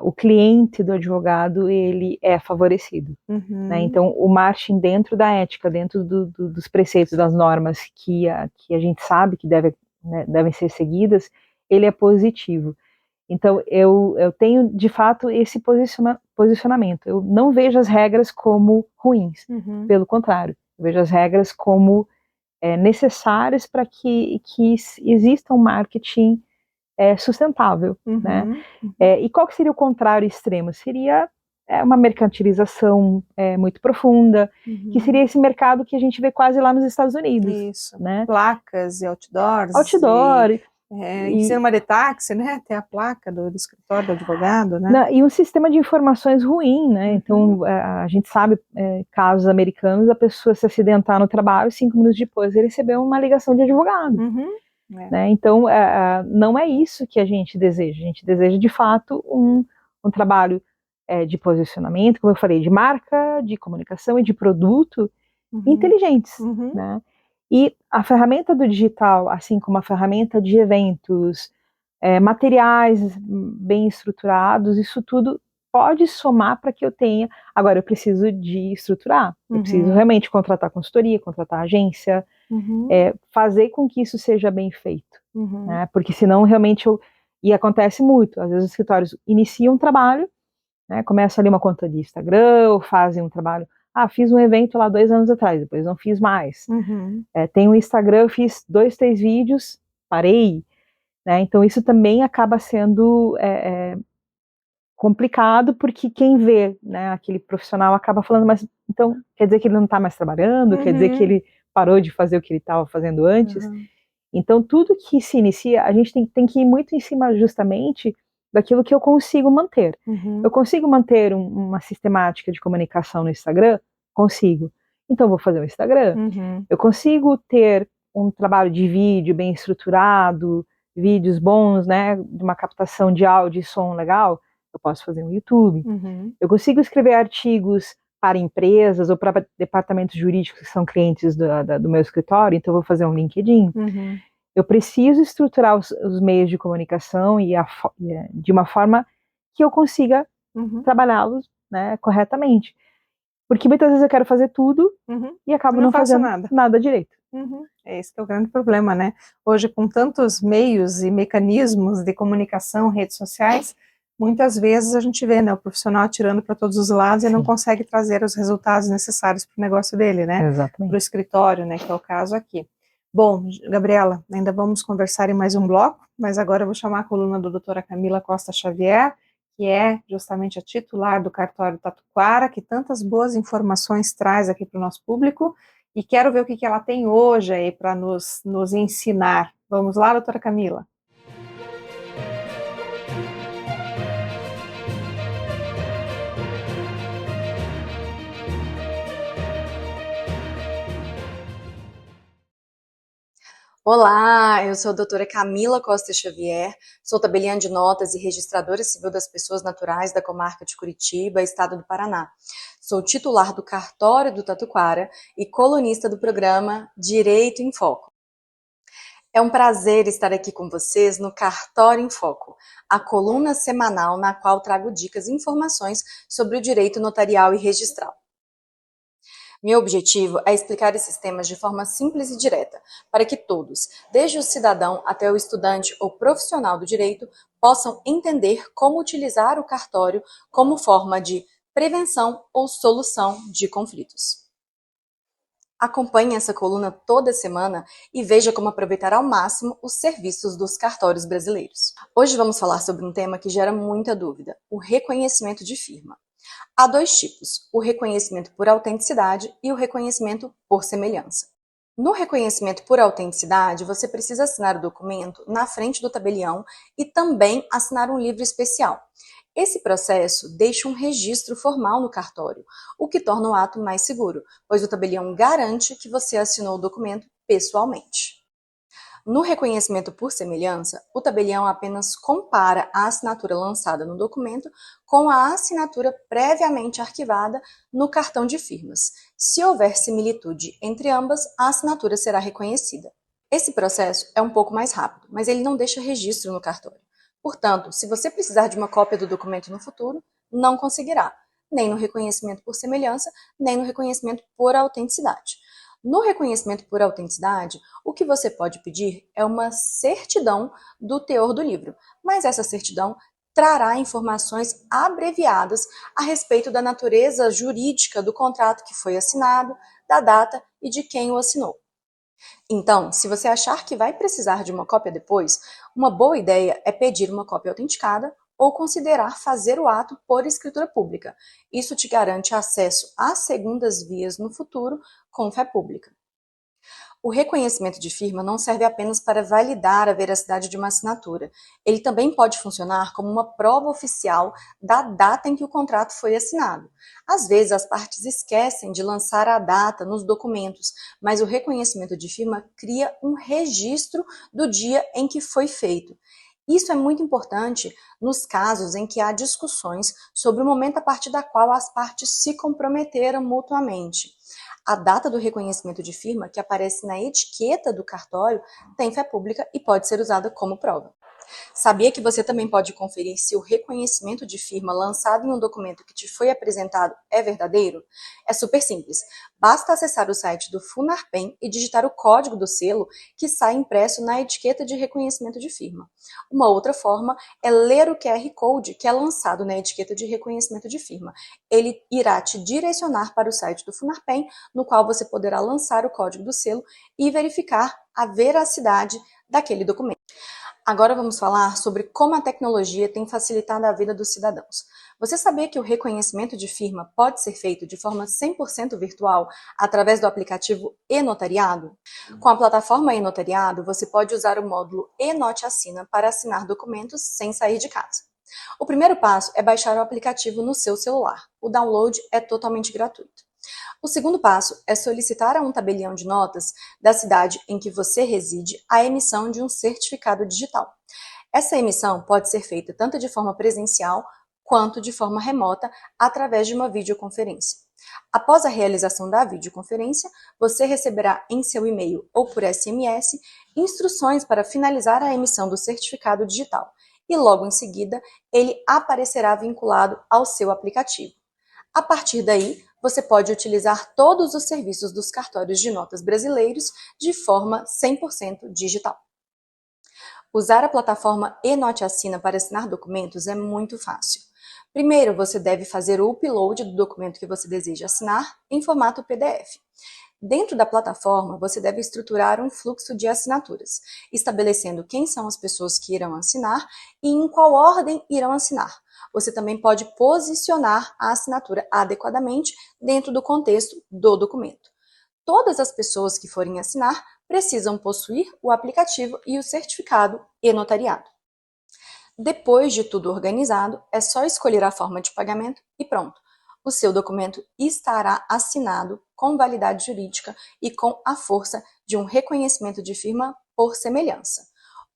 o cliente do advogado, ele é favorecido. Uhum. Né? Então, o marketing dentro da ética, dentro dos preceitos, das normas que a gente sabe que devem ser seguidas, ele é positivo. Então, eu tenho, de fato, esse posicionamento. Eu não vejo as regras como ruins, Uhum. pelo contrário, eu vejo as regras como necessárias para que exista um marketing sustentável, né? E qual que seria o contrário extremo? Seria uma mercantilização muito profunda, que seria esse mercado que a gente vê quase lá nos Estados Unidos. Isso, né? Placas e outdoors. Outdoor. Em cima de táxi, né? Tem a placa do escritório do advogado, né? E um sistema de informações ruim, né? Então, a gente sabe casos americanos, a pessoa se acidentar no trabalho, 5 minutos depois ele recebeu uma ligação de advogado. Né? Então, não é isso que a gente deseja de fato um trabalho de posicionamento, como eu falei, de marca, de comunicação e de produto inteligentes. Né? E a ferramenta do digital, assim como a ferramenta de eventos, materiais bem estruturados, isso tudo pode somar para que eu tenha. Agora, eu preciso de estruturar, eu preciso realmente contratar consultoria, contratar agência, fazer com que isso seja bem feito, né? Porque senão realmente e acontece muito, às vezes os escritórios iniciam um trabalho, né, começam ali uma conta de Instagram, ou fazem um trabalho, fiz um evento lá 2 anos atrás, depois não fiz mais. Tem um Instagram, eu fiz 2, 3 vídeos, parei, né? Então isso também acaba sendo complicado, porque quem vê, né, aquele profissional acaba falando, mas então quer dizer que ele não está mais trabalhando, quer dizer que ele parou de fazer o que ele estava fazendo antes. Então tudo que se inicia, a gente tem que ir muito em cima justamente daquilo que eu consigo manter. Eu consigo manter uma sistemática de comunicação no Instagram? Consigo. Então eu vou fazer um Instagram. Eu consigo ter um trabalho de vídeo bem estruturado, vídeos bons, né, de uma captação de áudio e som legal? Eu posso fazer um YouTube. Eu consigo escrever artigos para empresas ou para departamentos jurídicos que são clientes do meu escritório, então eu vou fazer um LinkedIn. Eu preciso estruturar os meios de comunicação de uma forma que eu consiga trabalhá-los, né, corretamente. Porque muitas vezes eu quero fazer tudo e acabo não fazendo nada direito. É esse que é o grande problema, né? Hoje, com tantos meios e mecanismos de comunicação, redes sociais, muitas vezes a gente vê, né, o profissional atirando para todos os lados e não consegue trazer os resultados necessários para o negócio dele, né? Exatamente. Para o escritório, né, que é o caso aqui. Bom, Gabriela, ainda vamos conversar em mais um bloco, mas agora eu vou chamar a coluna do doutora Camila Costa Xavier, que é justamente a titular do cartório Tatuquara, que tantas boas informações traz aqui para o nosso público, e quero ver o que ela tem hoje aí para nos ensinar. Vamos lá, doutora Camila? Olá, eu sou a doutora Camila Costa Xavier, sou tabeliã de notas e registradora civil das pessoas naturais da comarca de Curitiba, estado do Paraná. Sou titular do cartório do Tatuquara e colunista do programa Direito em Foco. É um prazer estar aqui com vocês no Cartório em Foco, a coluna semanal na qual trago dicas e informações sobre o direito notarial e registral. Meu objetivo é explicar esses temas de forma simples e direta, para que todos, desde o cidadão até o estudante ou profissional do direito, possam entender como utilizar o cartório como forma de prevenção ou solução de conflitos. Acompanhe essa coluna toda semana e veja como aproveitar ao máximo os serviços dos cartórios brasileiros. Hoje vamos falar sobre um tema que gera muita dúvida: o reconhecimento de firma. Há 2 tipos, o reconhecimento por autenticidade e o reconhecimento por semelhança. No reconhecimento por autenticidade, você precisa assinar o documento na frente do tabelião e também assinar um livro especial. Esse processo deixa um registro formal no cartório, o que torna o ato mais seguro, pois o tabelião garante que você assinou o documento pessoalmente. No reconhecimento por semelhança, o tabelião apenas compara a assinatura lançada no documento com a assinatura previamente arquivada no cartão de firmas. Se houver similitude entre ambas, a assinatura será reconhecida. Esse processo é um pouco mais rápido, mas ele não deixa registro no cartório. Portanto, se você precisar de uma cópia do documento no futuro, não conseguirá, nem no reconhecimento por semelhança, nem no reconhecimento por autenticidade. No reconhecimento por autenticidade, o que você pode pedir é uma certidão do teor do livro, mas essa certidão trará informações abreviadas a respeito da natureza jurídica do contrato que foi assinado, da data e de quem o assinou. Então, se você achar que vai precisar de uma cópia depois, uma boa ideia é pedir uma cópia autenticada ou considerar fazer o ato por escritura pública. Isso te garante acesso às segundas vias no futuro com fé pública. O reconhecimento de firma não serve apenas para validar a veracidade de uma assinatura. Ele também pode funcionar como uma prova oficial da data em que o contrato foi assinado. Às vezes, as partes esquecem de lançar a data nos documentos, mas o reconhecimento de firma cria um registro do dia em que foi feito. Isso é muito importante nos casos em que há discussões sobre o momento a partir da qual as partes se comprometeram mutuamente. A data do reconhecimento de firma, que aparece na etiqueta do cartório, tem fé pública e pode ser usada como prova. Sabia que você também pode conferir se o reconhecimento de firma lançado em um documento que te foi apresentado é verdadeiro? É super simples. Basta acessar o site do Funarpem e digitar o código do selo que sai impresso na etiqueta de reconhecimento de firma. Uma outra forma é ler o QR Code que é lançado na etiqueta de reconhecimento de firma. Ele irá te direcionar para o site do Funarpem, no qual você poderá lançar o código do selo e verificar a veracidade daquele documento. Agora vamos falar sobre como a tecnologia tem facilitado a vida dos cidadãos. Você sabia que o reconhecimento de firma pode ser feito de forma 100% virtual através do aplicativo e-Notariado? Com a plataforma e-Notariado, você pode usar o módulo e-Note Assina para assinar documentos sem sair de casa. O primeiro passo é baixar o aplicativo no seu celular. O download é totalmente gratuito. O segundo passo é solicitar a um tabelião de notas da cidade em que você reside a emissão de um certificado digital. Essa emissão pode ser feita tanto de forma presencial quanto de forma remota através de uma videoconferência. Após a realização da videoconferência, você receberá em seu e-mail ou por SMS instruções para finalizar a emissão do certificado digital e logo em seguida ele aparecerá vinculado ao seu aplicativo. A partir daí, você pode utilizar todos os serviços dos cartórios de notas brasileiros de forma 100% digital. Usar a plataforma e-Note Assina para assinar documentos é muito fácil. Primeiro, você deve fazer o upload do documento que você deseja assinar em formato PDF. Dentro da plataforma, você deve estruturar um fluxo de assinaturas, estabelecendo quem são as pessoas que irão assinar e em qual ordem irão assinar. Você também pode posicionar a assinatura adequadamente dentro do contexto do documento. Todas as pessoas que forem assinar precisam possuir o aplicativo e o certificado e-notariado. Depois de tudo organizado, é só escolher a forma de pagamento e pronto. O seu documento estará assinado com validade jurídica e com a força de um reconhecimento de firma por semelhança.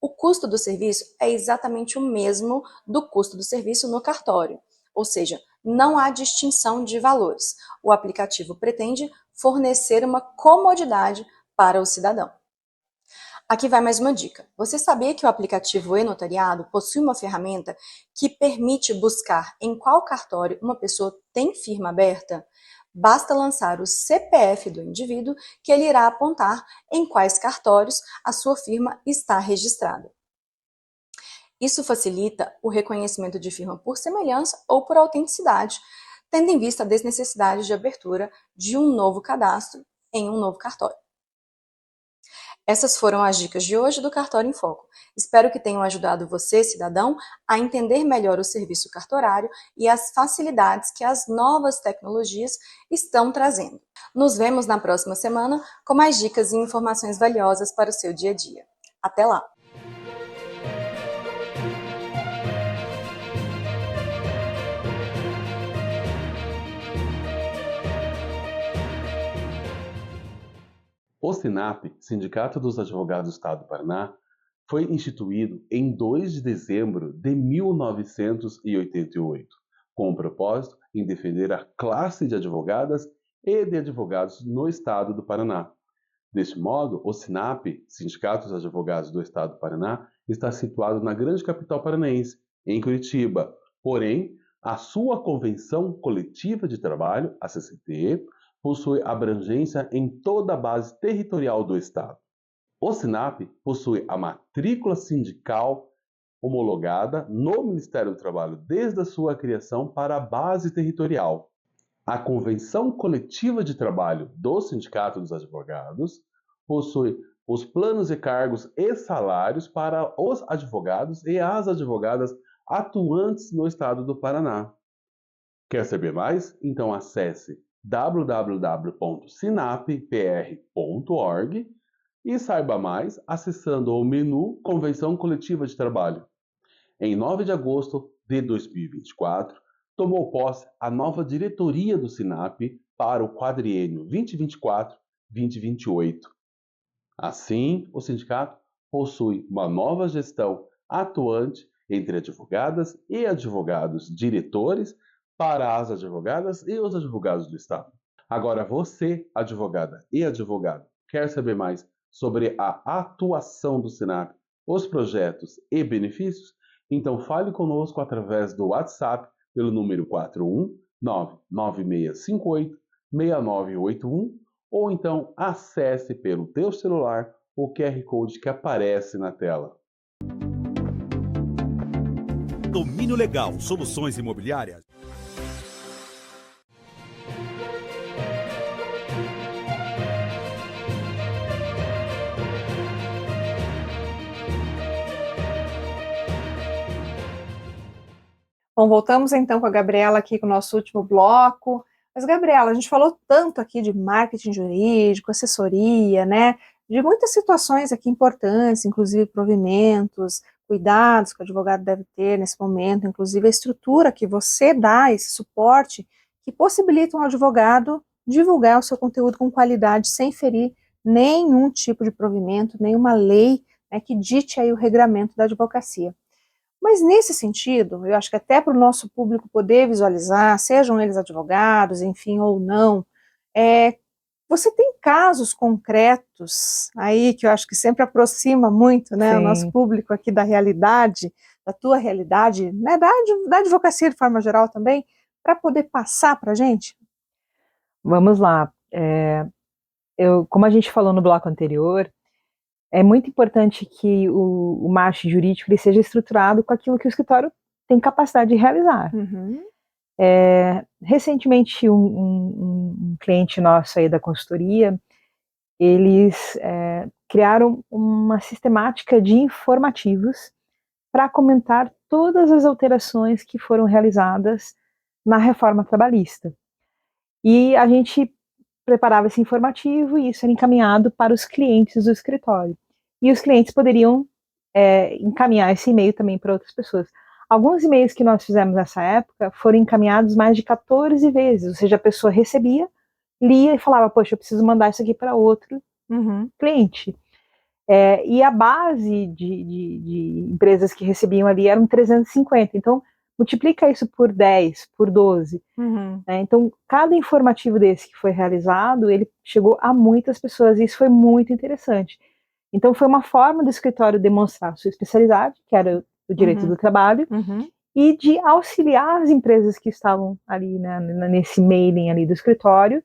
O custo do serviço é exatamente o mesmo do custo do serviço no cartório, ou seja, não há distinção de valores. O aplicativo pretende fornecer uma comodidade para o cidadão. Aqui vai mais uma dica. Você sabia que o aplicativo e-Notariado possui uma ferramenta que permite buscar em qual cartório uma pessoa tem firma aberta? Basta lançar o CPF do indivíduo que ele irá apontar em quais cartórios a sua firma está registrada. Isso facilita o reconhecimento de firma por semelhança ou por autenticidade, tendo em vista a desnecessidade de abertura de um novo cadastro em um novo cartório. Essas foram as dicas de hoje do Cartório em Foco. Espero que tenham ajudado você, cidadão, a entender melhor o serviço cartorário e as facilidades que as novas tecnologias estão trazendo. Nos vemos na próxima semana com mais dicas e informações valiosas para o seu dia a dia. Até lá! O SINAP, Sindicato dos Advogados do Estado do Paraná, foi instituído em 2 de dezembro de 1988, com o propósito em defender a classe de advogadas e de advogados no Estado do Paraná. Deste modo, o SINAP, Sindicato dos Advogados do Estado do Paraná, está situado na grande capital paranaense, em Curitiba. Porém, a sua Convenção Coletiva de Trabalho, a CCT, possui abrangência em toda a base territorial do Estado. O SINAP possui a matrícula sindical homologada no Ministério do Trabalho desde a sua criação para a base territorial. A Convenção Coletiva de Trabalho do Sindicato dos Advogados possui os planos e cargos e salários para os advogados e as advogadas atuantes no Estado do Paraná. Quer saber mais? Então acesse www.sinapr.org e saiba mais acessando o menu Convenção Coletiva de Trabalho. Em 9 de agosto de 2024, tomou posse a nova diretoria do SINAP para o quadriênio 2024-2028. Assim, o sindicato possui uma nova gestão atuante entre advogadas e advogados diretores para as advogadas e os advogados do Estado. Agora, você, advogada e advogado, quer saber mais sobre a atuação do SINAP os projetos e benefícios? Então fale conosco através do WhatsApp pelo número 41996586981 ou então acesse pelo teu celular o QR Code que aparece na tela. Domínio Legal, soluções imobiliárias. Bom, voltamos então com a Gabriela aqui com o nosso último bloco. Mas, Gabriela, a gente falou tanto aqui de marketing jurídico, assessoria, né? De muitas situações aqui importantes, inclusive provimentos, cuidados que o advogado deve ter nesse momento, inclusive a estrutura que você dá, esse suporte, que possibilita um advogado divulgar o seu conteúdo com qualidade, sem ferir nenhum tipo de provimento, nenhuma lei, né, que dite aí o regramento da advocacia. Mas nesse sentido, eu acho que até para o nosso público poder visualizar, sejam eles advogados, enfim, ou não, você tem casos concretos aí que eu acho que sempre aproxima muito, né, o nosso público aqui da realidade, da tua realidade, né, da advocacia de forma geral também, para poder passar para a gente? Vamos lá. Como a gente falou no bloco anterior, é muito importante que o marketing jurídico ele seja estruturado com aquilo que o escritório tem capacidade de realizar. Uhum. Recentemente, um cliente nosso aí da consultoria, eles criaram uma sistemática de informativos para comentar todas as alterações que foram realizadas na reforma trabalhista. E a gente preparava esse informativo e isso era encaminhado para os clientes do escritório. E os clientes poderiam encaminhar esse e-mail também para outras pessoas. Alguns e-mails que nós fizemos nessa época foram encaminhados mais de 14 vezes, ou seja, a pessoa recebia, lia e falava, poxa, eu preciso mandar isso aqui para outro cliente. E a base de empresas que recebiam ali eram 350, então multiplica isso por 10, por 12. Né? Então, cada informativo desse que foi realizado, ele chegou a muitas pessoas, e isso foi muito interessante. Então, foi uma forma do escritório demonstrar sua especialidade, que era o direito do trabalho, e de auxiliar as empresas que estavam ali, né, nesse mailing ali do escritório,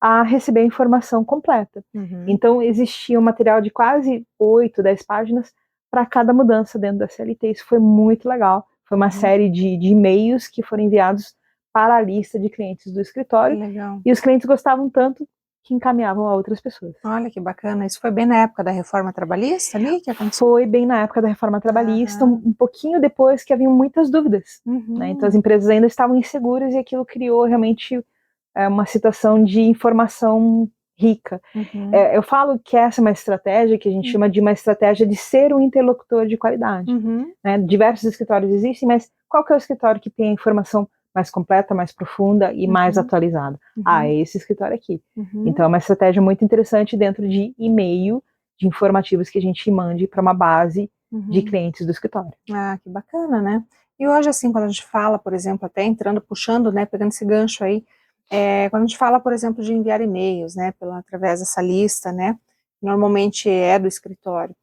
a receber a informação completa. Então, existia um material de quase 8, 10 páginas para cada mudança dentro da CLT. Isso foi muito legal. Foi uma série de e-mails que foram enviados para a lista de clientes do escritório. Legal. E os clientes gostavam tanto que encaminhavam a outras pessoas. Olha que bacana. Isso foi bem na época da reforma trabalhista ali que aconteceu? Foi bem na época da reforma trabalhista, um pouquinho depois que haviam muitas dúvidas. Né? Então as empresas ainda estavam inseguras e aquilo criou realmente uma situação de informação rica. Eu falo que essa é uma estratégia que a gente chama de uma estratégia de ser um interlocutor de qualidade. Né? Diversos escritórios existem, mas qual que é o escritório que tem a informação mais completa, mais profunda e mais atualizada? É esse escritório aqui. Então é uma estratégia muito interessante dentro de e-mail, de informativos que a gente mande para uma base de clientes do escritório. Que bacana, né? E hoje, assim, quando a gente fala, por exemplo, até entrando, puxando, né, pegando esse gancho aí, quando a gente fala, por exemplo, de enviar e-mails, né, através dessa lista, né, normalmente é do escritório,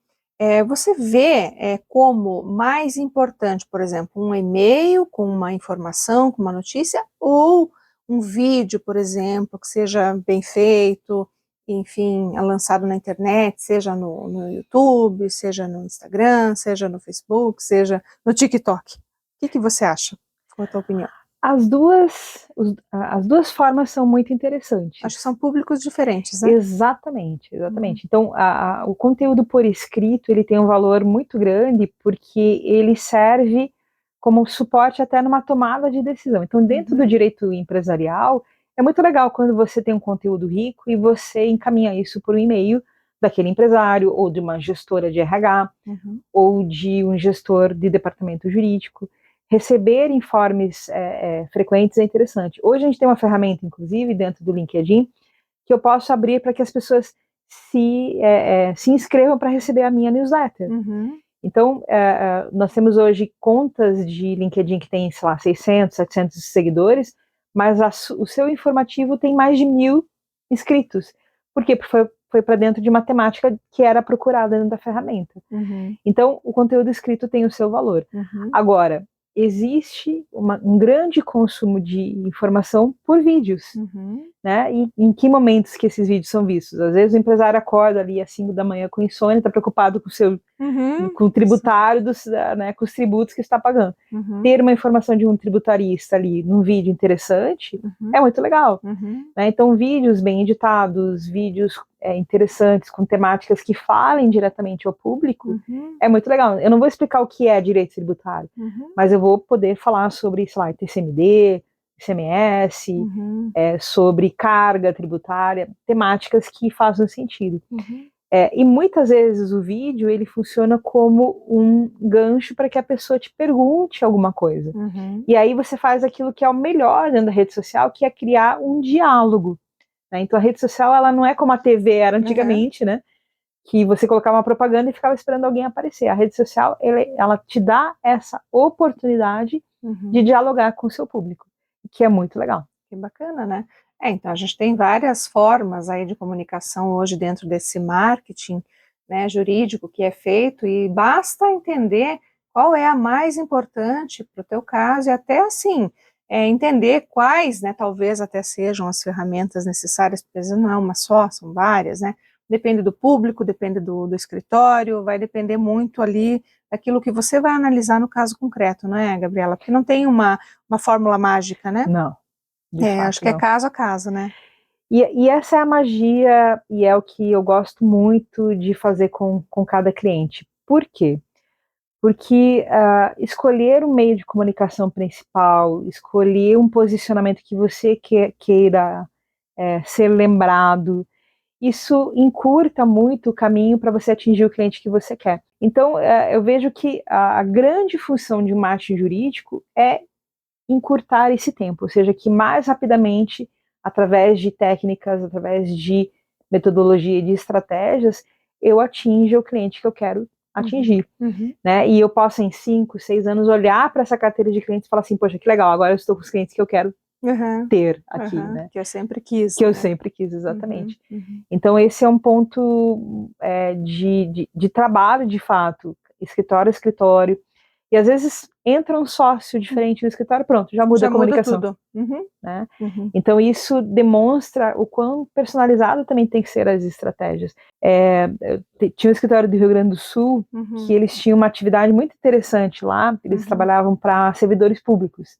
você vê como mais importante, por exemplo, um e-mail com uma informação, com uma notícia, ou um vídeo, por exemplo, que seja bem feito, enfim, lançado na internet, seja no YouTube, seja no Instagram, seja no Facebook, seja no TikTok. O que você acha? Qual a tua opinião? As duas formas são muito interessantes. Acho que são públicos diferentes, né? Exatamente. Então, o conteúdo por escrito, ele tem um valor muito grande, porque ele serve como suporte até numa tomada de decisão. Então, dentro do direito empresarial, é muito legal quando você tem um conteúdo rico e você encaminha isso por um e-mail daquele empresário, ou de uma gestora de RH, ou de um gestor de departamento jurídico. Receber informes frequentes é interessante. Hoje a gente tem uma ferramenta, inclusive, dentro do LinkedIn, que eu posso abrir para que as pessoas se inscrevam para receber a minha newsletter. Então, nós temos hoje contas de LinkedIn que tem, sei lá, 600, 700 seguidores, mas o seu informativo tem mais de 1000 inscritos. Por quê? Porque foi para dentro de uma temática que era procurada dentro da ferramenta. Então, o conteúdo escrito tem o seu valor. Agora, existe um grande consumo de informação por vídeos, né? E em que momentos que esses vídeos são vistos? Às vezes o empresário acorda ali às 5 da manhã com insônia, está preocupado com o seu com o tributário, né, com os tributos que está pagando. Ter uma informação de um tributarista ali num vídeo interessante é muito legal. Né? Então, vídeos bem editados, vídeos interessantes, com temáticas que falem diretamente ao público, é muito legal. Eu não vou explicar o que é direito tributário, mas eu vou poder falar sobre, sei lá, TCMD, ICMS, sobre carga tributária, temáticas que fazem sentido. E muitas vezes o vídeo ele funciona como um gancho para que a pessoa te pergunte alguma coisa. E aí você faz aquilo que é o melhor dentro da rede social, que é criar um diálogo. Né? Então a rede social ela não é como a TV era antigamente, né? Que você colocava uma propaganda e ficava esperando alguém aparecer. A rede social ela te dá essa oportunidade de dialogar com o seu público, que é muito legal. Que bacana, né? Então a gente tem várias formas aí de comunicação hoje dentro desse marketing, né, jurídico que é feito, e basta entender qual é a mais importante para o teu caso, e até assim, entender quais, né, talvez até sejam as ferramentas necessárias, porque às vezes não é uma só, são várias, né? Depende do público, depende do escritório, vai depender muito ali daquilo que você vai analisar no caso concreto, não é, Gabriela? Porque não tem uma fórmula mágica, né? Não. Acho que é caso a caso, né? E essa é a magia, e é o que eu gosto muito de fazer com cada cliente. Por quê? Porque escolher um meio de comunicação principal, escolher um posicionamento que você queira ser lembrado, isso encurta muito o caminho para você atingir o cliente que você quer. Então, eu vejo que a grande função de um marketing jurídico é encurtar esse tempo, ou seja, que mais rapidamente, através de técnicas, através de metodologia e de estratégias, eu atinja o cliente que eu quero atingir. Né? E eu posso, em 5, 6 anos, olhar para essa carteira de clientes e falar assim, poxa, que legal, agora eu estou com os clientes que eu quero ter aqui. Né? Que eu sempre quis. Que eu sempre quis, exatamente. Então, esse é um ponto de trabalho, de fato, escritório a escritório. E às vezes entra um sócio diferente no escritório, pronto, já muda a comunicação. Muda tudo. Né? Então isso demonstra o quão personalizado também tem que ser as estratégias. Tinha um escritório do Rio Grande do Sul que eles tinham uma atividade muito interessante lá, eles trabalhavam para servidores públicos.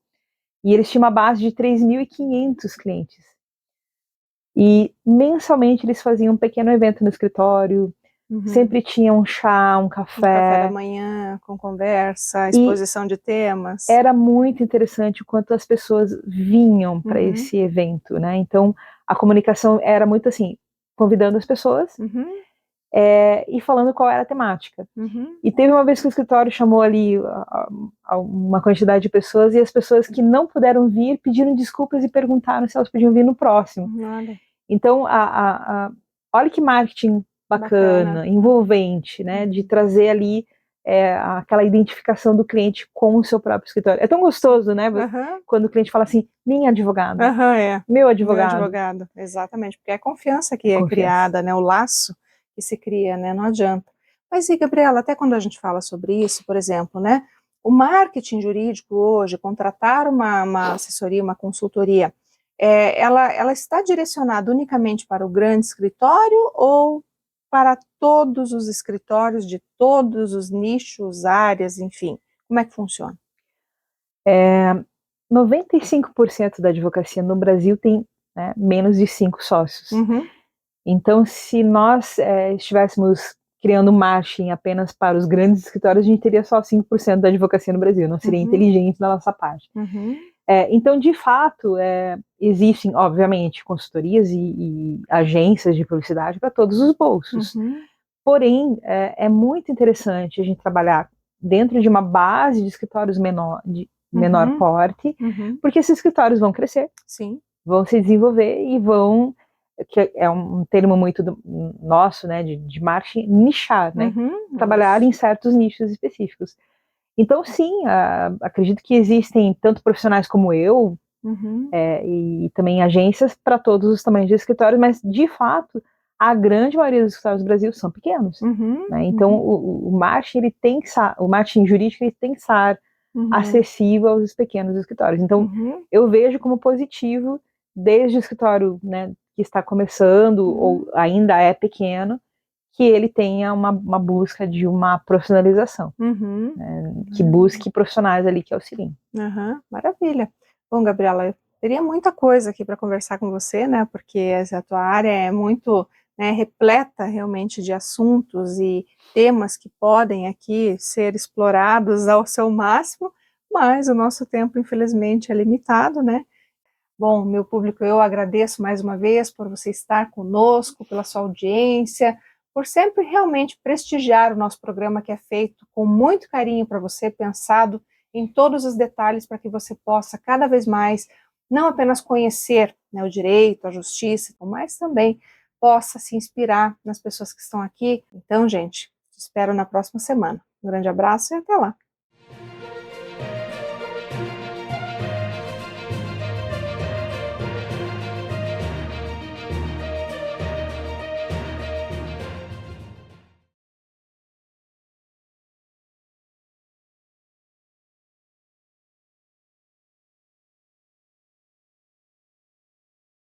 E eles tinham uma base de 3.500 clientes. E mensalmente eles faziam um pequeno evento no escritório, sempre tinha um chá, um café da manhã, com conversa, exposição de temas. Era muito interessante o quanto as pessoas vinham para esse evento, né? Então, a comunicação era muito assim, convidando as pessoas e falando qual era a temática. E teve uma vez que o escritório chamou ali uma quantidade de pessoas, e as pessoas que não puderam vir pediram desculpas e perguntaram se elas podiam vir no próximo. Então, olha que marketing bacana, envolvente, né, de trazer ali aquela identificação do cliente com o seu próprio escritório. É tão gostoso, né, quando o cliente fala assim, minha advogada, meu advogado. Meu advogado, exatamente, porque é a confiança que é criada, né, o laço que se cria, né, não adianta. Mas e, Gabriela, até quando a gente fala sobre isso, por exemplo, né, o marketing jurídico hoje, contratar uma assessoria, uma consultoria, ela está direcionada unicamente para o grande escritório ou para todos os escritórios de todos os nichos, áreas, enfim? Como é que funciona? 95% da advocacia no Brasil tem, né, menos de 5 sócios. Então, se nós estivéssemos criando marketing apenas para os grandes escritórios, a gente teria só 5% da advocacia no Brasil, não seria inteligente da nossa parte. Então, de fato, existem, obviamente, consultorias e agências de publicidade para todos os bolsos. Porém, é muito interessante a gente trabalhar dentro de uma base de escritórios de menor porte, porque esses escritórios vão crescer, vão se desenvolver e vão, que é um termo muito nosso, né, de marketing, nichar, né, trabalhar em certos nichos específicos. Então, sim, acredito que existem tanto profissionais como eu, e também agências para todos os tamanhos de escritórios, mas, de fato, a grande maioria dos escritórios do Brasil são pequenos, né? Então o marketing ele tem que o marketing jurídico ele tem que estar acessível aos pequenos escritórios. Então eu vejo como positivo desde o escritório, né, que está começando ou ainda é pequeno, que ele tenha uma busca de uma profissionalização, né, que busque profissionais ali que auxiliem. Maravilha. Bom, Gabriela, eu teria muita coisa aqui para conversar com você, né, porque a tua área é muito, né, repleta realmente de assuntos e temas que podem aqui ser explorados ao seu máximo, mas o nosso tempo, infelizmente, é limitado, né? Bom, meu público, eu agradeço mais uma vez por você estar conosco, pela sua audiência, por sempre realmente prestigiar o nosso programa que é feito com muito carinho para você, pensado em todos os detalhes para que você possa cada vez mais não apenas conhecer, né, o direito, a justiça, mas também possa se inspirar nas pessoas que estão aqui. Então, gente, te espero na próxima semana. Um grande abraço e até lá!